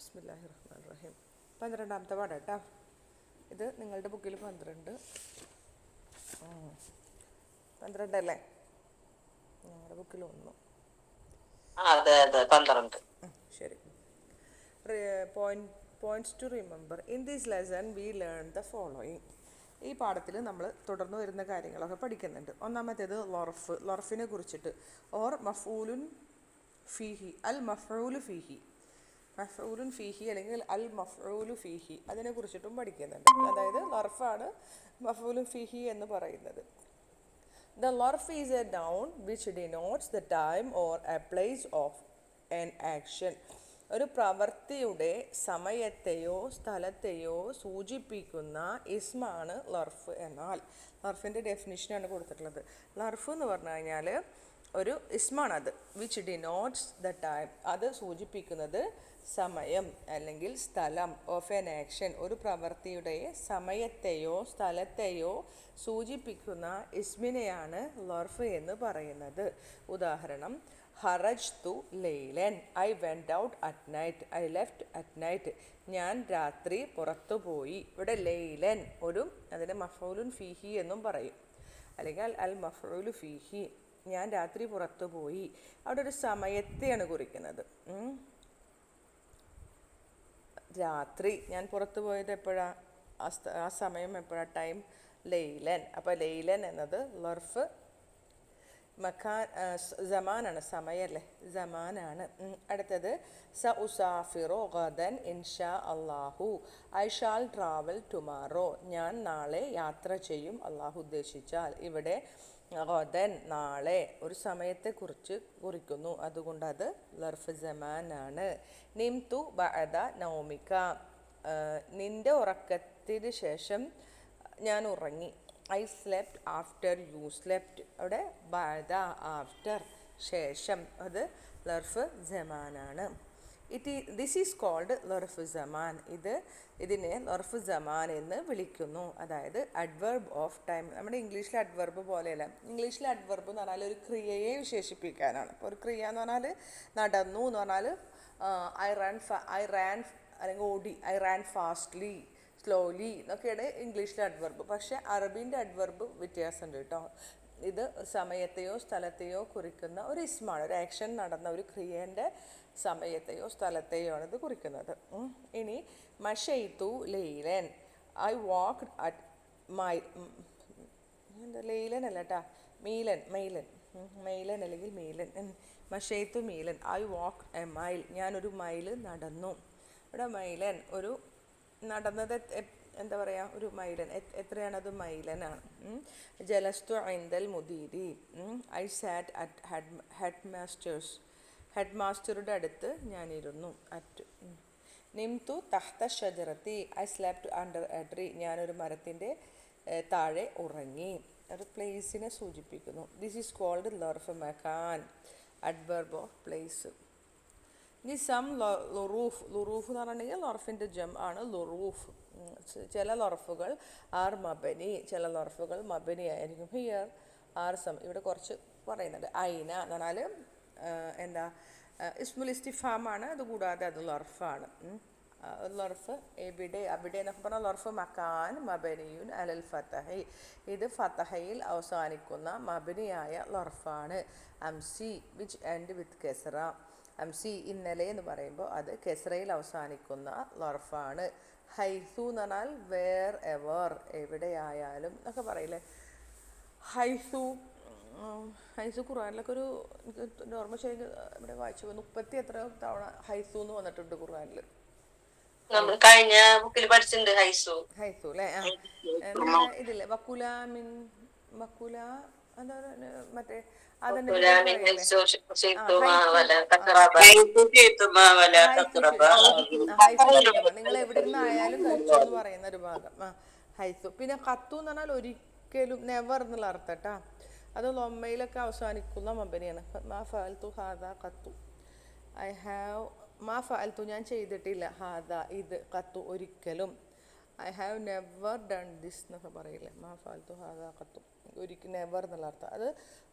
ബിസ്മില്ലാഹി റഹ്മാൻ റഹീം. 12ാമത്തെ പാഠം കേട്ടോ. ഇത് നിങ്ങളുടെ ബുക്കിൽ 12 അല്ലേ? ഞങ്ങളുടെ ബുക്കിൽ 1. അതെ 12. ശരി. Points to remember. In this lesson we learn the following. ഈ പാഠത്തിൽ നമ്മൾ തുടർന്ന് വരുന്ന കാര്യങ്ങളൊക്കെ പഠിക്കുന്നുണ്ട്. ഒന്നാമത്തേത് ലൊർഫിനെ കുറിച്ചിട്ട്. ഓർ മഫൂലുൻ ഫീഹി, അൽ മഫൂലു ഫീഹി. മഫൂലുൻ ഫീഹി അല്ലെങ്കിൽ അൽ മഫൂലു ഫീഹി, അതിനെ കുറിച്ചിട്ടും പഠിക്കുന്നുണ്ട്. അതായത് ലർഫാണ് മഫൂലുൻ ഫീഹി എന്ന് പറയുന്നത്. The larf is a noun which denotes the time or a place of an action. ഒരു പ്രവൃത്തിയുടെ സമയത്തെയോ സ്ഥലത്തെയോ സൂചിപ്പിക്കുന്ന ഇസ്മാണ് ലർഫ്. എന്നാൽ ലർഫിൻ്റെ ഡെഫിനിഷനാണ് കൊടുത്തിട്ടുള്ളത്. ലർഫ് എന്ന് പറഞ്ഞു കഴിഞ്ഞാൽ ഒരു ഇസ്മാണത്. വിച്ച് ഡിനോട്ട്സ് ദ ടൈം, അത് സൂചിപ്പിക്കുന്നത് സമയം അല്ലെങ്കിൽ സ്ഥലം. ഓഫ് എൻ ആക്ഷൻ, ഒരു പ്രവൃത്തിയുടെ സമയത്തെയോ സ്ഥലത്തെയോ സൂചിപ്പിക്കുന്ന ഇസ്മിനെയാണ് ലർഫ് എന്ന് പറയുന്നത്. ഉദാഹരണം, ഹറജ്തു ലൈലൻ, I went out at night, I left at night, ഞാൻ രാത്രി പുറത്തുപോയി. ഇവിടെ ലൈലൻ അതിനെ മഫൂലുൻ ഫീഹി എന്നും പറയും, അല്ലെങ്കിൽ അൽ മഫൂലു ഫീഹി. ഞാൻ രാത്രി പുറത്തുപോയി, അവിടെ ഒരു സമയത്തെയാണ് കുറിക്കുന്നത്. രാത്രി ഞാൻ പുറത്തു പോയത് എപ്പോഴാണ്, ആ സമയം എപ്പോഴാണ്, ടൈം ലൈലൻ. അപ്പോൾ ലൈലൻ എന്നത് ലർഫ് സമാനാണ്, സമയല്ലേ, സമാനാണ്. അടുത്തത് സ ഉസാഫിറോ ഗദൻ ഇൻഷാ അള്ളാഹു, ഐ ഷാൽ ട്രാവൽ ടുമാറോ, ഞാൻ നാളെ യാത്ര ചെയ്യും അള്ളാഹു ഉദ്ദേശിച്ചാൽ. ഇവിടെ ഗദൻ നാളെ ഒരു സമയത്തെ കുറിക്കുന്നു, അതുകൊണ്ട് അത് ലർഫ് സമാനാണ്. നിംതു ബഅദ നൗമിക, നിന്റെ ഉറക്കത്തിന് ശേഷം ഞാൻ ഉറങ്ങി. I slept after you slept, അവിടെ ബഅദ ആഫ്റ്റർ, ശേഷം, അത് ലർഫ് സമാനാണ്. ദിസ് ഈസ് കോൾഡ് ലർഫ് സമാൻ. ഇതിനെ ലർഫ് സമാൻ എന്ന് വിളിക്കുന്നു. അതായത് അഡ്വർബ് ഓഫ് ടൈം. നമ്മുടെ ഇംഗ്ലീഷിലെ അഡ്വർബ് പോലെയല്ല. ഇംഗ്ലീഷിലെ അഡ്വർബ് എന്ന് പറഞ്ഞാൽ ഒരു ക്രിയയെ വിശേഷിപ്പിക്കാനാണ്. ഇപ്പോൾ ഒരു ക്രിയ എന്ന് പറഞ്ഞാൽ നടന്നു എന്ന് പറഞ്ഞാൽ ഐ റാൻ അല്ലെങ്കിൽ ഓടി, ഐ റാൻ ഫാസ്റ്റ്ലി, സ്ലോലി എന്നൊക്കെയാണ് ഇംഗ്ലീഷിലെ അഡ്വർബ്. പക്ഷേ അറബീൻ്റെ അഡ്വർബ് വ്യത്യാസമുണ്ട് കേട്ടോ. ഇത് സമയത്തെയോ സ്ഥലത്തെയോ കുറിക്കുന്ന ഒരു ഇസ്മാണ്. ഒരു ആക്ഷൻ നടന്ന ഒരു ക്രിയേൻ്റെ സമയത്തെയോ സ്ഥലത്തെയോ ആണ് ഇത് കുറിക്കുന്നത്. ഇനി മഷൈതു ലൈലൻ, ഐ വാക്ക്ഡ് അറ്റ് ലൈലൻ അല്ല കേട്ടാ, മെയ്ലൻ അല്ലെങ്കിൽ മീലൻ. മഷൈതു മീലൻ, ഐ വാക്ക് എ മൈൽ, ഞാനൊരു മൈൽ നടന്നു. ഇവിടെ മൈലൻ ഒരു നടന്നത് എന്താ പറയുക, ഒരു മൈലൻ. എത്രയാണത്? മൈലനാണ്. ജലസ്തു ഐന്ദൽ മുദീരി, ഐ സാറ്റ് അറ്റ് ഹെഡ് മാസ്റ്ററുടെ അടുത്ത് ഞാനിരുന്നു. നിംതു തഹ്ത ഷജറത്തി, I slept under a tree, ഞാനൊരു മരത്തിൻ്റെ താഴെ ഉറങ്ങി. ഒരു പ്ലേസിനെ സൂചിപ്പിക്കുന്നു. ദിസ് ഈസ് കോൾഡ് ലർഫ് മക്കാൻ, അഡ്വർബ് ഓഫ് പ്ലേസ്. ഇനി സം ലുറൂഫ് എന്ന് പറഞ്ഞിട്ടുണ്ടെങ്കിൽ ലർഫിൻ്റെ ജം ആണ് ലുറൂഫ്. ചില ലർഫുകൾ ആർ മബനി, ചില ലർഫുകൾ മബനി ആയിരിക്കും. ഹിയർ ആർ സം, ഇവിടെ കുറച്ച് പറയുന്നുണ്ട്. ഐന എന്ന് പറഞ്ഞാൽ എന്താ, ഇസ്മുൽ ഇസ്തിഫാമാണ്. അതുകൂടാതെ അത് ലർഫാണ്. ലർഫ് എവിടെ, അവിടെ എന്നൊക്കെ പറഞ്ഞാൽ ലർഫ് മക്കാൻ മബനിയുൻ അലൽ ഫതഹി, ഇത് ഫതഹയിൽ അവസാനിക്കുന്ന മബനിയായ ലർഫാണ്. അംസി വിച്ച് എൻഡ് വിത്ത് കെസ്റ, അംസി ഇന്നലെ എന്ന് പറയുമ്പോൾ അത് കെസ്റയിൽ അവസാനിക്കുന്ന ലർഫാണ്. ഹൈസു എന്ന് പറഞ്ഞാൽ വേർ എവർ, എവിടെയായാലും എന്നൊക്കെ പറയില്ലേ. ഹൈസു ഖുർആനിലൊക്കെ എനിക്ക് ഓർമ്മ ശരി ഇവിടെ വായിച്ചു 30 എത്ര തവണ ഹൈസു എന്ന് വന്നിട്ടുണ്ട് ഖുർആനിൽ. കഴിഞ്ഞ ബുക്കിൽ പഠിച്ചിട്ടുണ്ട് ഹൈസു അല്ലേ? ഇതില്ലേ വക്കുല എന്താ മറ്റേ നിങ്ങൾ എവിടെ ഇരുന്നായാലും കഴിച്ചു എന്ന് പറയുന്ന ഒരു ഭാഗം ഹൈസു. പിന്നെ കത്തു എന്ന് പറഞ്ഞാൽ ഒരിക്കലും, നെവർ എന്നുള്ള അർത്ഥം കേട്ടാ. അത് ലൊമ്മയിലൊക്കെ അവസാനിക്കുന്ന മബനിയാണ്. മാ ഫഅൽതു ഹാദാ ഖത്തു, ഐ ഹാവ് മാ ഫഅൽതു ഞാൻ ചെയ്തിട്ടില്ല, ഹാദാ ഇത്, ഖത്തു ഒരിക്കലും, I have never done this എന്നൊക്കെ പറയില്ലേ. മാ ഫഅൽതു ഹാദാ ഖത്തു, ഒരിക്കലും, നെവർ എന്നുള്ള അർത്ഥം. അത്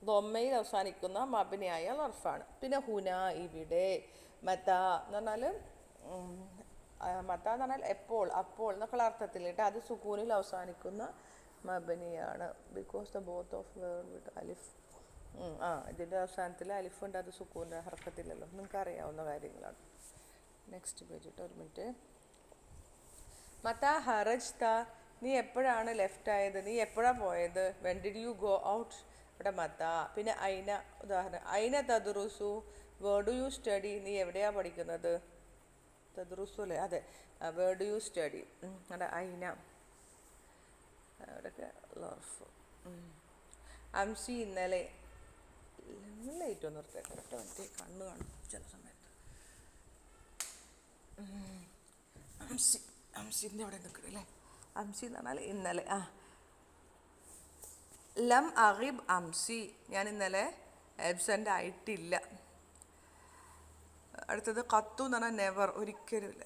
ദൊമ്മയിൽ അവസാനിക്കുന്ന മബനിയായ ലർഫാണ്. പിന്നെ ഹുന ഇവിടെ, മത എന്ന് പറഞ്ഞാൽ മത്ത എന്ന് പറഞ്ഞാൽ എപ്പോൾ, അപ്പോൾ എന്നൊക്കെയുള്ള അർത്ഥത്തിൽ കേട്ടോ. അത് സുക്കൂനിൽ അവസാനിക്കുന്ന മബനിയാണ്. Because the both of word with അലിഫ്. ഇതിൻ്റെ അവസാനത്തിൽ അലിഫുണ്ട്, അത് സുക്കൂൻ്റെ ഹർക്കത്തില്ലല്ലോ. നിങ്ങൾക്ക് അറിയാവുന്ന കാര്യങ്ങളാണ്. നെക്സ്റ്റ് പേജ് കേട്ടോ, ഒരു മിനിറ്റ്. മത്ത ഹറജ് ത, നീ എപ്പോഴാണ് ലെഫ്റ്റ് ആയത്, നീ എപ്പോഴാണ് പോയത്. When did you go out, ഇവിടെ മത്ത. പിന്നെ ഐന, ഉദാഹരണം ഐന തദ്റുസു, വേർ ഡു യു സ്റ്റഡി, നീ എവിടെയാണ് പഠിക്കുന്നത്. തദ്റുസു അല്ലേ, അതെ. വേർ ഡു യു സ്റ്റഡി, അവിടെ ഐന. അവിടെയൊക്കെ ലർഫ്. അംസി, ഇന്നലെ. ലൈറ്റ് ഒന്ന് നിർത്തേക്കാം കേട്ടോ, മറ്റേ കണ്ണ് കാണും ചില സമയത്ത്. അംസി, അംസിൻ്റെ അവിടെ നിൽക്കണം അല്ലേ. അംസി എന്ന് പറഞ്ഞാൽ ഇന്നലെ. ലം അഗിബ് അംസി, ഞാൻ ഇന്നലെ ആബ്സെൻ്റ് ആയിട്ടില്ല. അടുത്തത് ഖത്തു എന്ന് പറഞ്ഞാൽ നെവർ, ഒരിക്കലുമില്ല.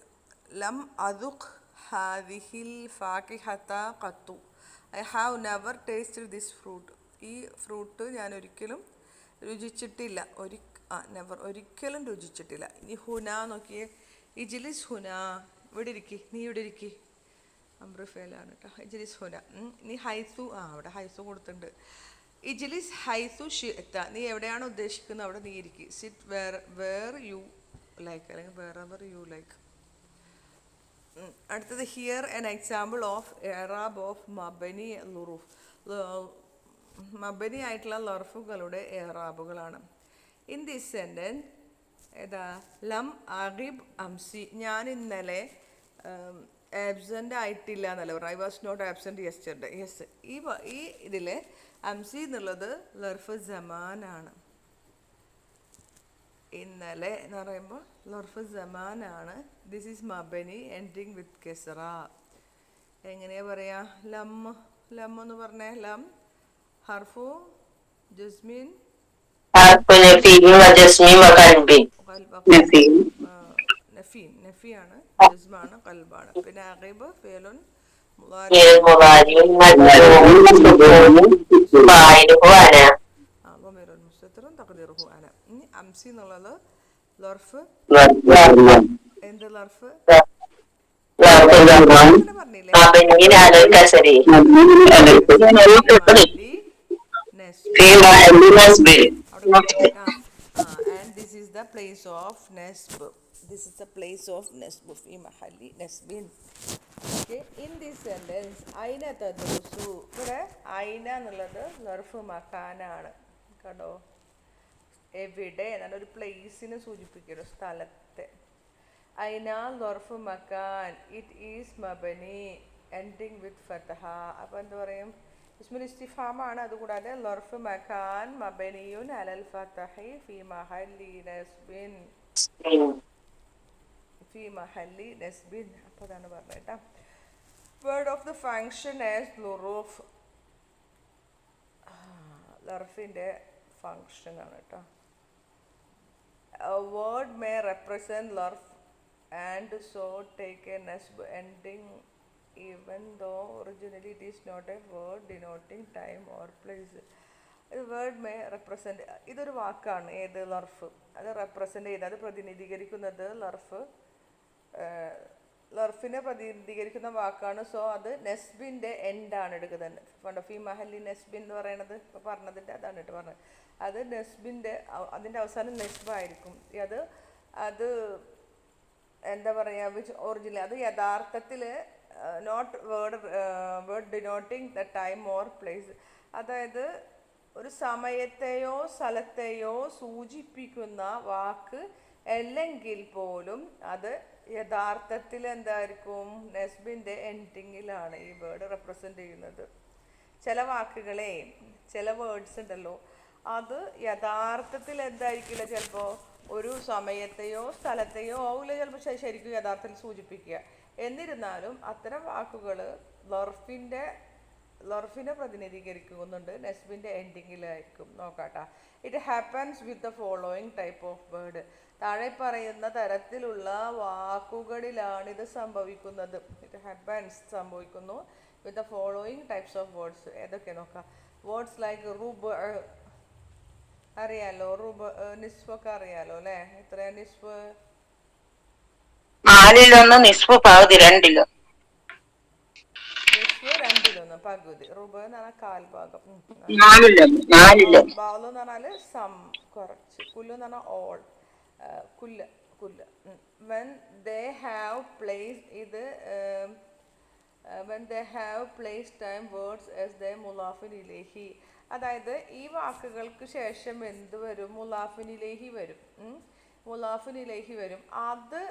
ലം അദുഖ് ഹാദിഹിൽ ഫാക്കിഹത ഖത്തു, I have never tasted this fruit, ഈ ഫ്രൂട്ട് ഞാൻ ഒരിക്കലും രുചിച്ചിട്ടില്ല. നെവർ, ഒരിക്കലും രുചിച്ചിട്ടില്ല. ഇനി ഹുന നോക്കിയേ, ഇജ്ലിസ് ഹുന, ഇവിടെ ഇരിക്കി, നീ ഇവിടെ ഇരിക്കി. അംബ്രഫേലാണ് കേട്ടോ. ഇജ്ലിസ് ഹുന. നീ ഹൈസു, അവിടെ ഹൈസു കൊടുത്തിട്ടുണ്ട്. ഇജ്ലിസ് ഹൈസു ഷിഅ്ത, നീ എവിടെയാണ് ഉദ്ദേശിക്കുന്നത് അവിടെ നീ ഇരിക്കി. സിറ്റ് വേർ യു ലൈക്ക്, അല്ലെങ്കിൽ വേറെവർ യു ലൈക്ക്. അടുത്തത് ഹിയർ എൻ എക്സാമ്പിൾ ഓഫ് എറാബ് ഓഫ് മബനി ലുറൂഫ്, മബനി ആയിട്ടുള്ള ലർഫുകളുടെ എറാബുകളാണ്. ഇൻ ദിസ് സെൻറ്റൻസ് ഏതാ, ലം അഗിബ് അംസി, ഞാൻ ഇന്നലെ ആബ്സെൻ്റ് ആയിട്ടില്ല എന്നല്ല പറഞ്ഞു. I was not absent yesterday. Yes, ഈ ഇതിൽ അംസി എന്നുള്ളത് ലർഫ് ജമാനാണ്. ഇന്നലെ എന്ന് പറയുമ്പോൾ ലർഫ് ജമാനാണ്. ദിസ് ഈസ് മബനി എൻഡിങ് വിത്ത് കെസറ. എങ്ങനെയാ പറയാ, ലം, ലം എന്ന് പറഞ്ഞേ. ലം ഹർഫു ജസ്മിൻ, നഫിയാണ്, ജസ്മാണ്, ഖൽബാണ്. പിന്നെ അഗീബ് ഫിഅലുൻ മുസ്തത്തിറുൻ തഖ്ദീറുഹു അന. ഇനി അംസി എന്നുള്ളത് ലർഫ്, എന്ത് ലർഫ് പറഞ്ഞില്ലേ, and this is the place of nasb. This is the place of nasb fi mahalli nasbin. Okay, in this sentence aina tadrusu, ഇവിടെ ഐന എന്നുള്ളത് ലർഫ് മക്കാനാണ് കേട്ടോ. എവിടെ എന്നാണ്, ഒരു പ്ലേസിനെ സൂചിപ്പിക്കുന്നു, സ്ഥലത്തെ. ഐന ലർഫ് മക്കാൻ, ഇറ്റ് ഈസ് മബനി എൻഡിങ് വിത്ത് ഫതഹ. അപ്പോൾ എന്താ പറയും, ഇസ്മുൽ ഇസ്തിഫാമാണ്. അതുകൂടാതെ ലർഫ് മക്കാൻ മബനിയുൻ അലൽ ഫതഹി ഫി മഹല്ലി നസ്ബിൻ, ഫി മഹല്ലി നസ്ബിൻ. അപ്പോൾ അതാണ് പറഞ്ഞത് കേട്ടോ. Word of the function as ലുറൂഫ്, ലർഫിൻ്റെ ഫങ്ഷനാണ് കേട്ടോ. A word may represent larf and so take a nasb ending even though originally it is not a word denoting time or place. A word may represent, ഇതൊരു വാക്കാണ്, ഏത് ലർഫ്, അത് represent ചെയ്യുന്നത്, അത് പ്രതിനിധീകരിക്കുന്നത് ലർഫിനെ പ്രതിനിധീകരിക്കുന്ന വാക്കാണ്. സോ അത് നെസ്ബിൻ്റെ എൻഡാണ് എടുക്കുന്നത്. പണ്ട് ഫി മഹല്ലി നെസ്ബിൻ എന്ന് പറയണത് ഇപ്പോൾ പറഞ്ഞതിൻ്റെ അതാണ് കേട്ടോ പറഞ്ഞത്. അത് നെസ്ബിൻ്റെ, അതിൻ്റെ അവസാനം നെസ്ബായിരിക്കും. അത് എന്താ പറയുക, വിച്ച് ഒറിജിനൽ, അത് യഥാർത്ഥത്തിൽ note word denoting the time or place, അതായത് ഒരു സമയത്തെയോ സ്ഥലത്തെയോ സൂചിപ്പിക്കുന്ന വാക്ക് അല്ലെങ്കിൽ പോലും അത് യഥാർത്ഥത്തിൽ എന്തായിരിക്കും, നെസ്ബിൻ്റെ എൻഡിങ്ങിലാണ് ഈ വേർഡ് റെപ്രസെൻ്റ് ചെയ്യുന്നത്. ചില വാക്കുകളെ, ചില വേർഡ്സ് ഉണ്ടല്ലോ, അത് യഥാർത്ഥത്തിൽ എന്തായിരിക്കില്ല, ചിലപ്പോൾ ഒരു സമയത്തെയോ സ്ഥലത്തെയോ ആവില്ല ചിലപ്പോൾ ശരിക്കും യഥാർത്ഥത്തിൽ സൂചിപ്പിക്കുക. എന്നിരുന്നാലും അത്തരം വാക്കുകൾ ലർഫിനെ പ്രതിനിധീകരിക്കുന്നുണ്ട്, നെസ്ബിൻ്റെ എൻഡിങ്ങിലായിരിക്കും. നോക്കാട്ടാ. It happens with the following type of word, താഴെ പറയുന്ന തരത്തിലുള്ള വാക്കുകളിലാണിത് സംഭവിക്കുന്നത്. ഇറ്റ് ഹാപ്പൻസ്, സംഭവിക്കുന്നു, with the following types of words. ഏതൊക്കെ നോക്കാം. വേർഡ്സ് ലൈക്ക് റുബ്, അറിയാലോ, റുബ്, നിസ്ഫൊക്കെ അറിയാലോ അല്ലേ. എത്രയാ നിസ്ഫ്, നാലിലൊന്ന് നിസ്ഫ് പകുതി രണ്ടിലോ. നിസ്ഫ് രണ്ടിലൊന്ന് പകുതി. റുബ എന്ന് പറഞ്ഞാൽ കാൽഭാഗം. നാലിലൊന്ന്. ബാലു എന്ന് പറഞ്ഞാൽ സം കുറച്ച്. കുല്ലു എന്ന് പറഞ്ഞാൽ ഓൾ. കുല്ല് കുല്ല്. വെൻ ദേ ഹാവ് പ്ലേസ് ഇത് when they have placed time words as they മുലാഫിൻ ഇലേഹി. അതായത് ഈ വാക്കുകൾക്ക് ശേഷം എന്ത് വരും? മുലാഫിൻ ഇലേഹി വരും. മുലാഫിൻ ഇലേഹി വരും. അത്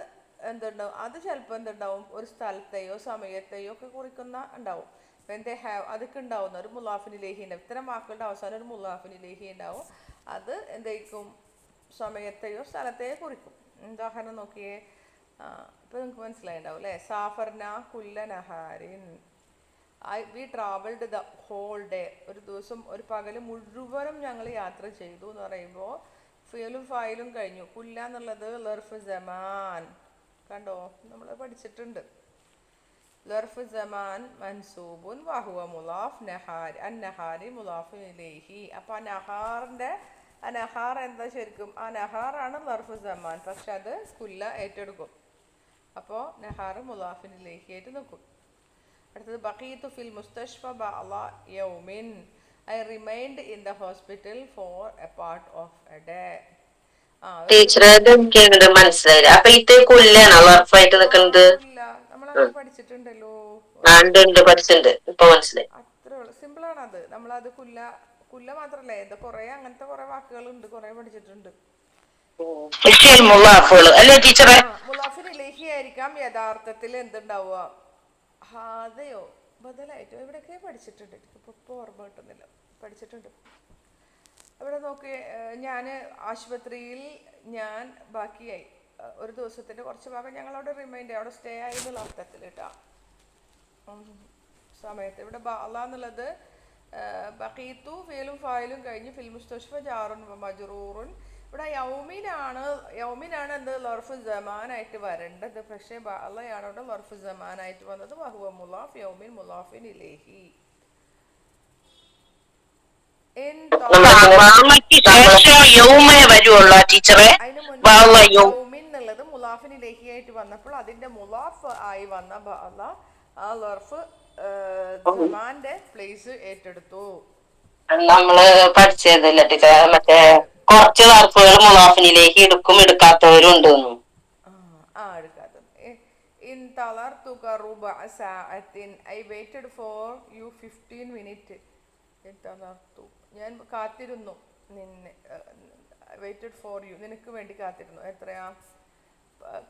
എന്തുണ്ടാവും? അത് ചിലപ്പോൾ എന്തുണ്ടാവും? ഒരു സ്ഥലത്തെയോ സമയത്തെയോ ഒക്കെ കുറിക്കുന്ന ഉണ്ടാവും. വെൻ ദേ ഹാവ് അതൊക്കെ ഉണ്ടാവുന്ന ഒരു മുലാഫിൻ ഇലേഹി ഉണ്ടാവും. ഇത്തരം വാക്കുകളുടെ അവസാനം ഒരു മുലാഫിൻ ഇലേഹി ഉണ്ടാവും. അത് എന്തായിരിക്കും? സമയത്തെയോ സ്ഥലത്തെയോ കുറിക്കും. ഉദാഹരണം നോക്കിയേ. ഇപ്പം നിങ്ങൾക്ക് മനസ്സിലായിണ്ടാവും അല്ലേ? സാഫർന കുല്ല നഹാരിൻ. We travelled the whole day. ഒരു ദിവസം ഒരു പകല് മുഴുവനും ഞങ്ങൾ യാത്ര ചെയ്തു എന്ന് പറയുമ്പോൾ ഫിയലും ഫായിലും കഴിഞ്ഞു. കുല്ല എന്നുള്ളത് ലർഫ് ജമാൻ. കണ്ടോ? നമ്മൾ പഠിച്ചിട്ടുണ്ട്. ലർഫ് ജമാൻ മൻസൂബുൻ വഹുവ മുലാഫ് നഹാരി അൻ നഹാരി മുലാഫിൻ ഇലൈഹി. അപ്പോൾ ആ നഹാറിൻ്റെ നഹാർ എന്താ ശരിക്കും? ആ നഹാറാണ് ലർഫ് ജമാൻ. പക്ഷെ അത് കുല്ല ഏറ്റെടുക്കും. അപ്പോൾ നഹാർ മുലാഫിൻ ഇലൈഹി ആയിട്ട് നിൽക്കും. അടുത്തത് ബഖീതു ഫിൽ മുസ്തഷ്ഫ ബഅള യൗമിൻ. I remained in the hospital for a part of a day. ടീച്ചറെ എനിക്ക് മനസ്സിലായില്ല. അപ്പൊ ഇത് കുല്ലാണ് വർഫായിട്ട് നിൽക്കുന്നത്. നമ്മളങ്ങനെ പഠിച്ചിട്ടുണ്ടല്ലോ. പഠിച്ചിട്ടുണ്ട്. ഇപ്പൊ മനസ്സിലായി. അത്രേ ഉള്ളു. സിമ്പിളാണ് അത്. നമ്മളത് കുല്ല കുല്ല മാത്രല്ലേ, ഇത് കുറെ അങ്ങനത്തെ കുറെ വാക്കുകളുണ്ട്, കുറെ പഠിച്ചിട്ടുണ്ട്. മുലാഫിൻ ഇലൈഹി ആയിരിക്കാം യഥാർത്ഥത്തിൽ എന്തുണ്ടാവുക? ഹാദയോ ബദലായിട്ടോ എവിടെയൊക്കെ പഠിച്ചിട്ടുണ്ട്. ഇപ്പോൾ ഓർമ്മ കിട്ടുന്നില്ല. പഠിച്ചിട്ടുണ്ട്. അവിടെ നോക്കി. ഞാൻ ആശുപത്രിയിൽ ഞാൻ ബാക്കിയായി. ഒരു ദിവസത്തിൻ്റെ കുറച്ച് ഭാഗം ഞങ്ങളവിടെ റിമൈൻഡ് അവിടെ സ്റ്റേ ആയി എന്നുള്ള അർത്ഥത്തിൽ കേട്ടോ. സമയത്ത് ഇവിടെ ബാല എന്നുള്ളത് ബഖീത്തു ഫിയലും ഫായിലും കഴിഞ്ഞ് ഫിൽ മുസ്തഷ്ഫ ജാറുൻ മജ്റൂറുൻ. ഇവിടെ യൗമിനാണ് എന്ത്? ലർഫ് ജമാനായിട്ട് വരേണ്ടത്. പക്ഷേ ബാലയാണ് ഇവിടെ ലർഫ് ജമാനായിട്ട് വന്നത്. വഹുവ മുലാഫ് യൗമിൻ മുലാഫിൻ ഇലൈഹി. എന്നുള്ളത് മുലാഫിൻ ഇലൈഹി ആയിട്ട് വന്നപ്പോൾ അതിന്റെ മുലാഫ് ആയി വന്ന ബാല ആ ലർഫ് ജമാന്റെ പ്ലേസ് ഏറ്റെടുത്തു. നമ്മള് പഠിച്ചതല്ല ടീച്ചർ. മറ്റേ കുറച്ച് വർക്കുകൾ മുലാഫിനിലേക്ക് എടുക്കാത്തവരും ഉണ്ട്. എടുക്കാത്തത്. ഇൻ തളർതുക റുബഅ സഅത്തിൻ. I waited for you 15 minute. ഞാൻ കാത്തിരുന്നു നിന്നെ. വെയിറ്റഡ് ഫോർ യു, നിനക്ക് വേണ്ടി കാത്തിരുന്നു. എത്രയാ?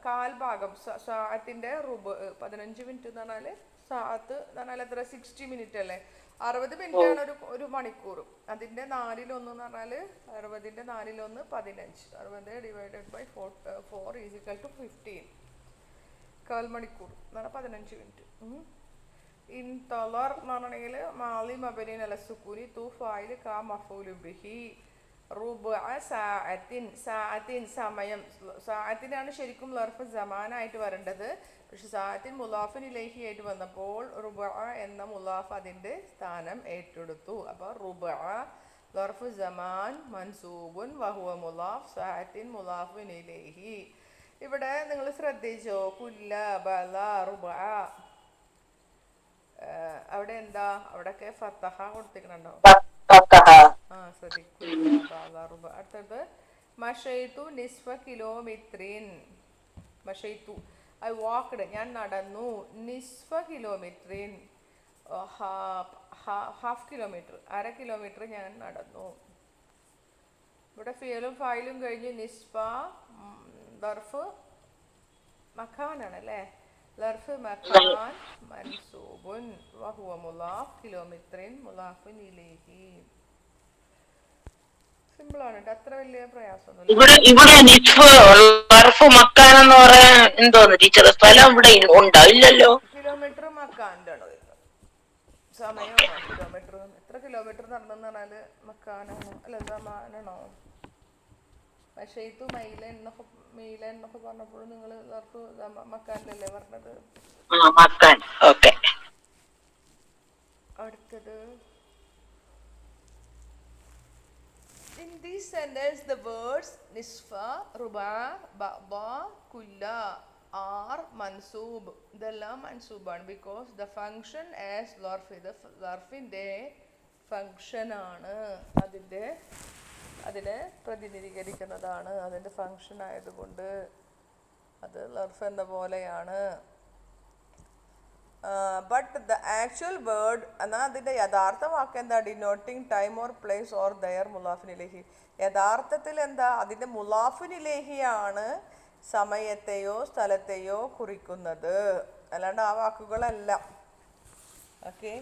കാൽഭാഗം. സാഅത്തിന്റെ റുബ് 15 മിനിറ്റ് എന്ന് പറഞ്ഞാൽ സാഅത്ത് എന്ന് പറഞ്ഞാൽ എത്ര? 60 മിനിറ്റ് അല്ലേ? 60 മിനിറ്റാണ് ഒരു മണിക്കൂറും. അതിൻ്റെ 4/1 എന്ന് പറഞ്ഞാൽ 60ന്റെ 4/1 15. 60 divided by 4 is equal to 15. കാൽ മണിക്കൂർ എന്ന് പറഞ്ഞാൽ 15 മിനിറ്റ്. ഇൻ തളർ എന്ന് പറഞ്ഞിട്ടുണ്ടെങ്കിൽ മാലി മബനിൻ അല സുക്കൂനി തൂ ഫായിൽ കാ മഫൂലു ബിഹി. റുബഅ സഅത്തിൻ. സഅത്തിൻ സമയം. സഅത്തിനാണ് ശരിക്കും ലർഫ് ജമാനായിട്ട് വരേണ്ടത്. പക്ഷെ സഅത്തിൻ മുലാഫിൻ ഇലൈഹി ആയിട്ട് വന്നപ്പോൾ റുബഅ എന്ന മുലാഫ് അതിൻ്റെ സ്ഥാനം ഏറ്റെടുത്തു. അപ്പോൾ റുബഅ ലർഫ് ജമാൻ മൻസൂബുൻ വഹുവ മുലാഫ് സഅത്തിൻ മുലാഫിൻ ഇലൈഹി. ഇവിടെ നിങ്ങൾ ശ്രദ്ധിച്ചോ? കുല്ല ബല റുബഅ. അവിടെ എന്താ? അവിടെയൊക്കെ ഫത്തഹ കൊടുത്തിട്ടുണ്ടോ? ശ്രദ്ധിക്കുക. അടുത്തത് മഷൈതു നിസ്ഫ കിലോമീറ്ററിൻ. മഷൈതു I walked. ഞാൻ നടന്നു. നിസ്ഫ കിലോമീറ്ററിൻ ഹാഫ് കിലോമീറ്റർ, 1/2 കിലോമീറ്റർ ഞാൻ നടന്നു. ഇവിടെ ഫിയലും ഫായിലും കഴിഞ്ഞ് നിസ്ഫ ദർഫ് മഖാനാണ് അല്ലേ? ലർഫ് മഖാൻ മൻസൂബുൻ വഹുവ മുലാഫ് കിലോമീറ്ററിൻ മുലാഫിൻ ഇലൈഹി. സിമ്പിളാണ് കേട്ടോ. അത്ര വലിയ പ്രയാസമൊന്നുമില്ല. ഇവിടെ മക്കാനെന്ന് പറയാൻ എന്തോന്ന് ടീച്ചർ? സ്ഥലം ഇവിടെ ഉണ്ടാവില്ലല്ലോ. കിലോമീറ്റർ മക്കാൻ്റെ ആണോ? സമയം കിലോമീറ്റർ. എത്ര കിലോമീറ്റർ നടന്നെന്ന് പറഞ്ഞാല് മക്കാനാണോ അല്ല സമാനാണോ? പക്ഷേ ഇത് മൈല എന്നൊക്കെ പറഞ്ഞപ്പോൾ നിങ്ങൾ മക്കാനിലല്ലേ പറഞ്ഞത്? അടുത്തത്. In this sentence, the words nisfa, ruba, ba'da, kulla are മൻസൂബ്, ഇതെല്ലാം മൻസൂബാണ്. ബിക്കോസ് ദ ഫങ്ഷൻ ആസ് ലർഫ്, ഇത് ലർഫിൻ്റെ ഫങ്ഷനാണ്, അതിനെ പ്രതിനിധീകരിക്കുന്നതാണ്, അതിൻ്റെ ഫങ്ഷൻ ആയതുകൊണ്ട് അത് ലർഫ് എന്ന പോലെയാണ്. ബട്ട് ദ ആക്ച്വൽ വേർഡ് എന്നാൽ അതിൻ്റെ യഥാർത്ഥ വാക്ക് എന്താ? Denoting time or place or their മുലാഫിനിലേഹി. യഥാർത്ഥത്തിൽ എന്താ? അതിൻ്റെ മുലാഫിനിലേഹിയാണ് സമയത്തെയോ സ്ഥലത്തെയോ കുറിക്കുന്നത്, അല്ലാണ്ട് ആ വാക്കുകളല്ല. ഓക്കെ,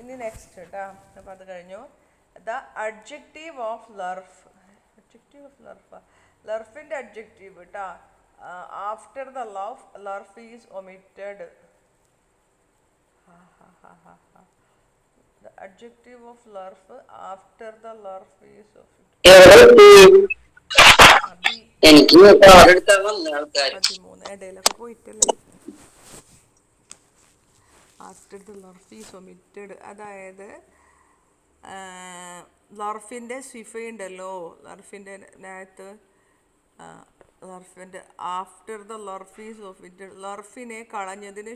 ഇനി നെക്സ്റ്റ് കേട്ടോ. അപ്പം അത് കഴിഞ്ഞു. ദ അഡ്ജക്റ്റീവ് ഓഫ് ലർഫ്. അഡ്ജക്റ്റീവ് ഓഫ് ലർഫ്, ലർഫിൻ്റെ അഡ്ജക്റ്റീവ് കേട്ടോ. ആഫ്റ്റർ ദ ലർഫ് is omitted. The adjective of larf after the larf is of it. എനിക്ക് 13 ഇടയിലൊക്കെ പോയിട്ടല്ലേ. ആഫ്റ്റർ ദ ലർഫ് ഈസ് ഒമിറ്റഡ്, അതായത് ലർഫിൻ്റെ സിഫയുണ്ടല്ലോ, ലർഫിൻ്റെ അകത്ത് ലർഫിൻ്റെ ആഫ്റ്റർ ദ ലർഫ് ഈസ് ഒമിറ്റഡ്, ലർഫിനെ കളഞ്ഞതിന്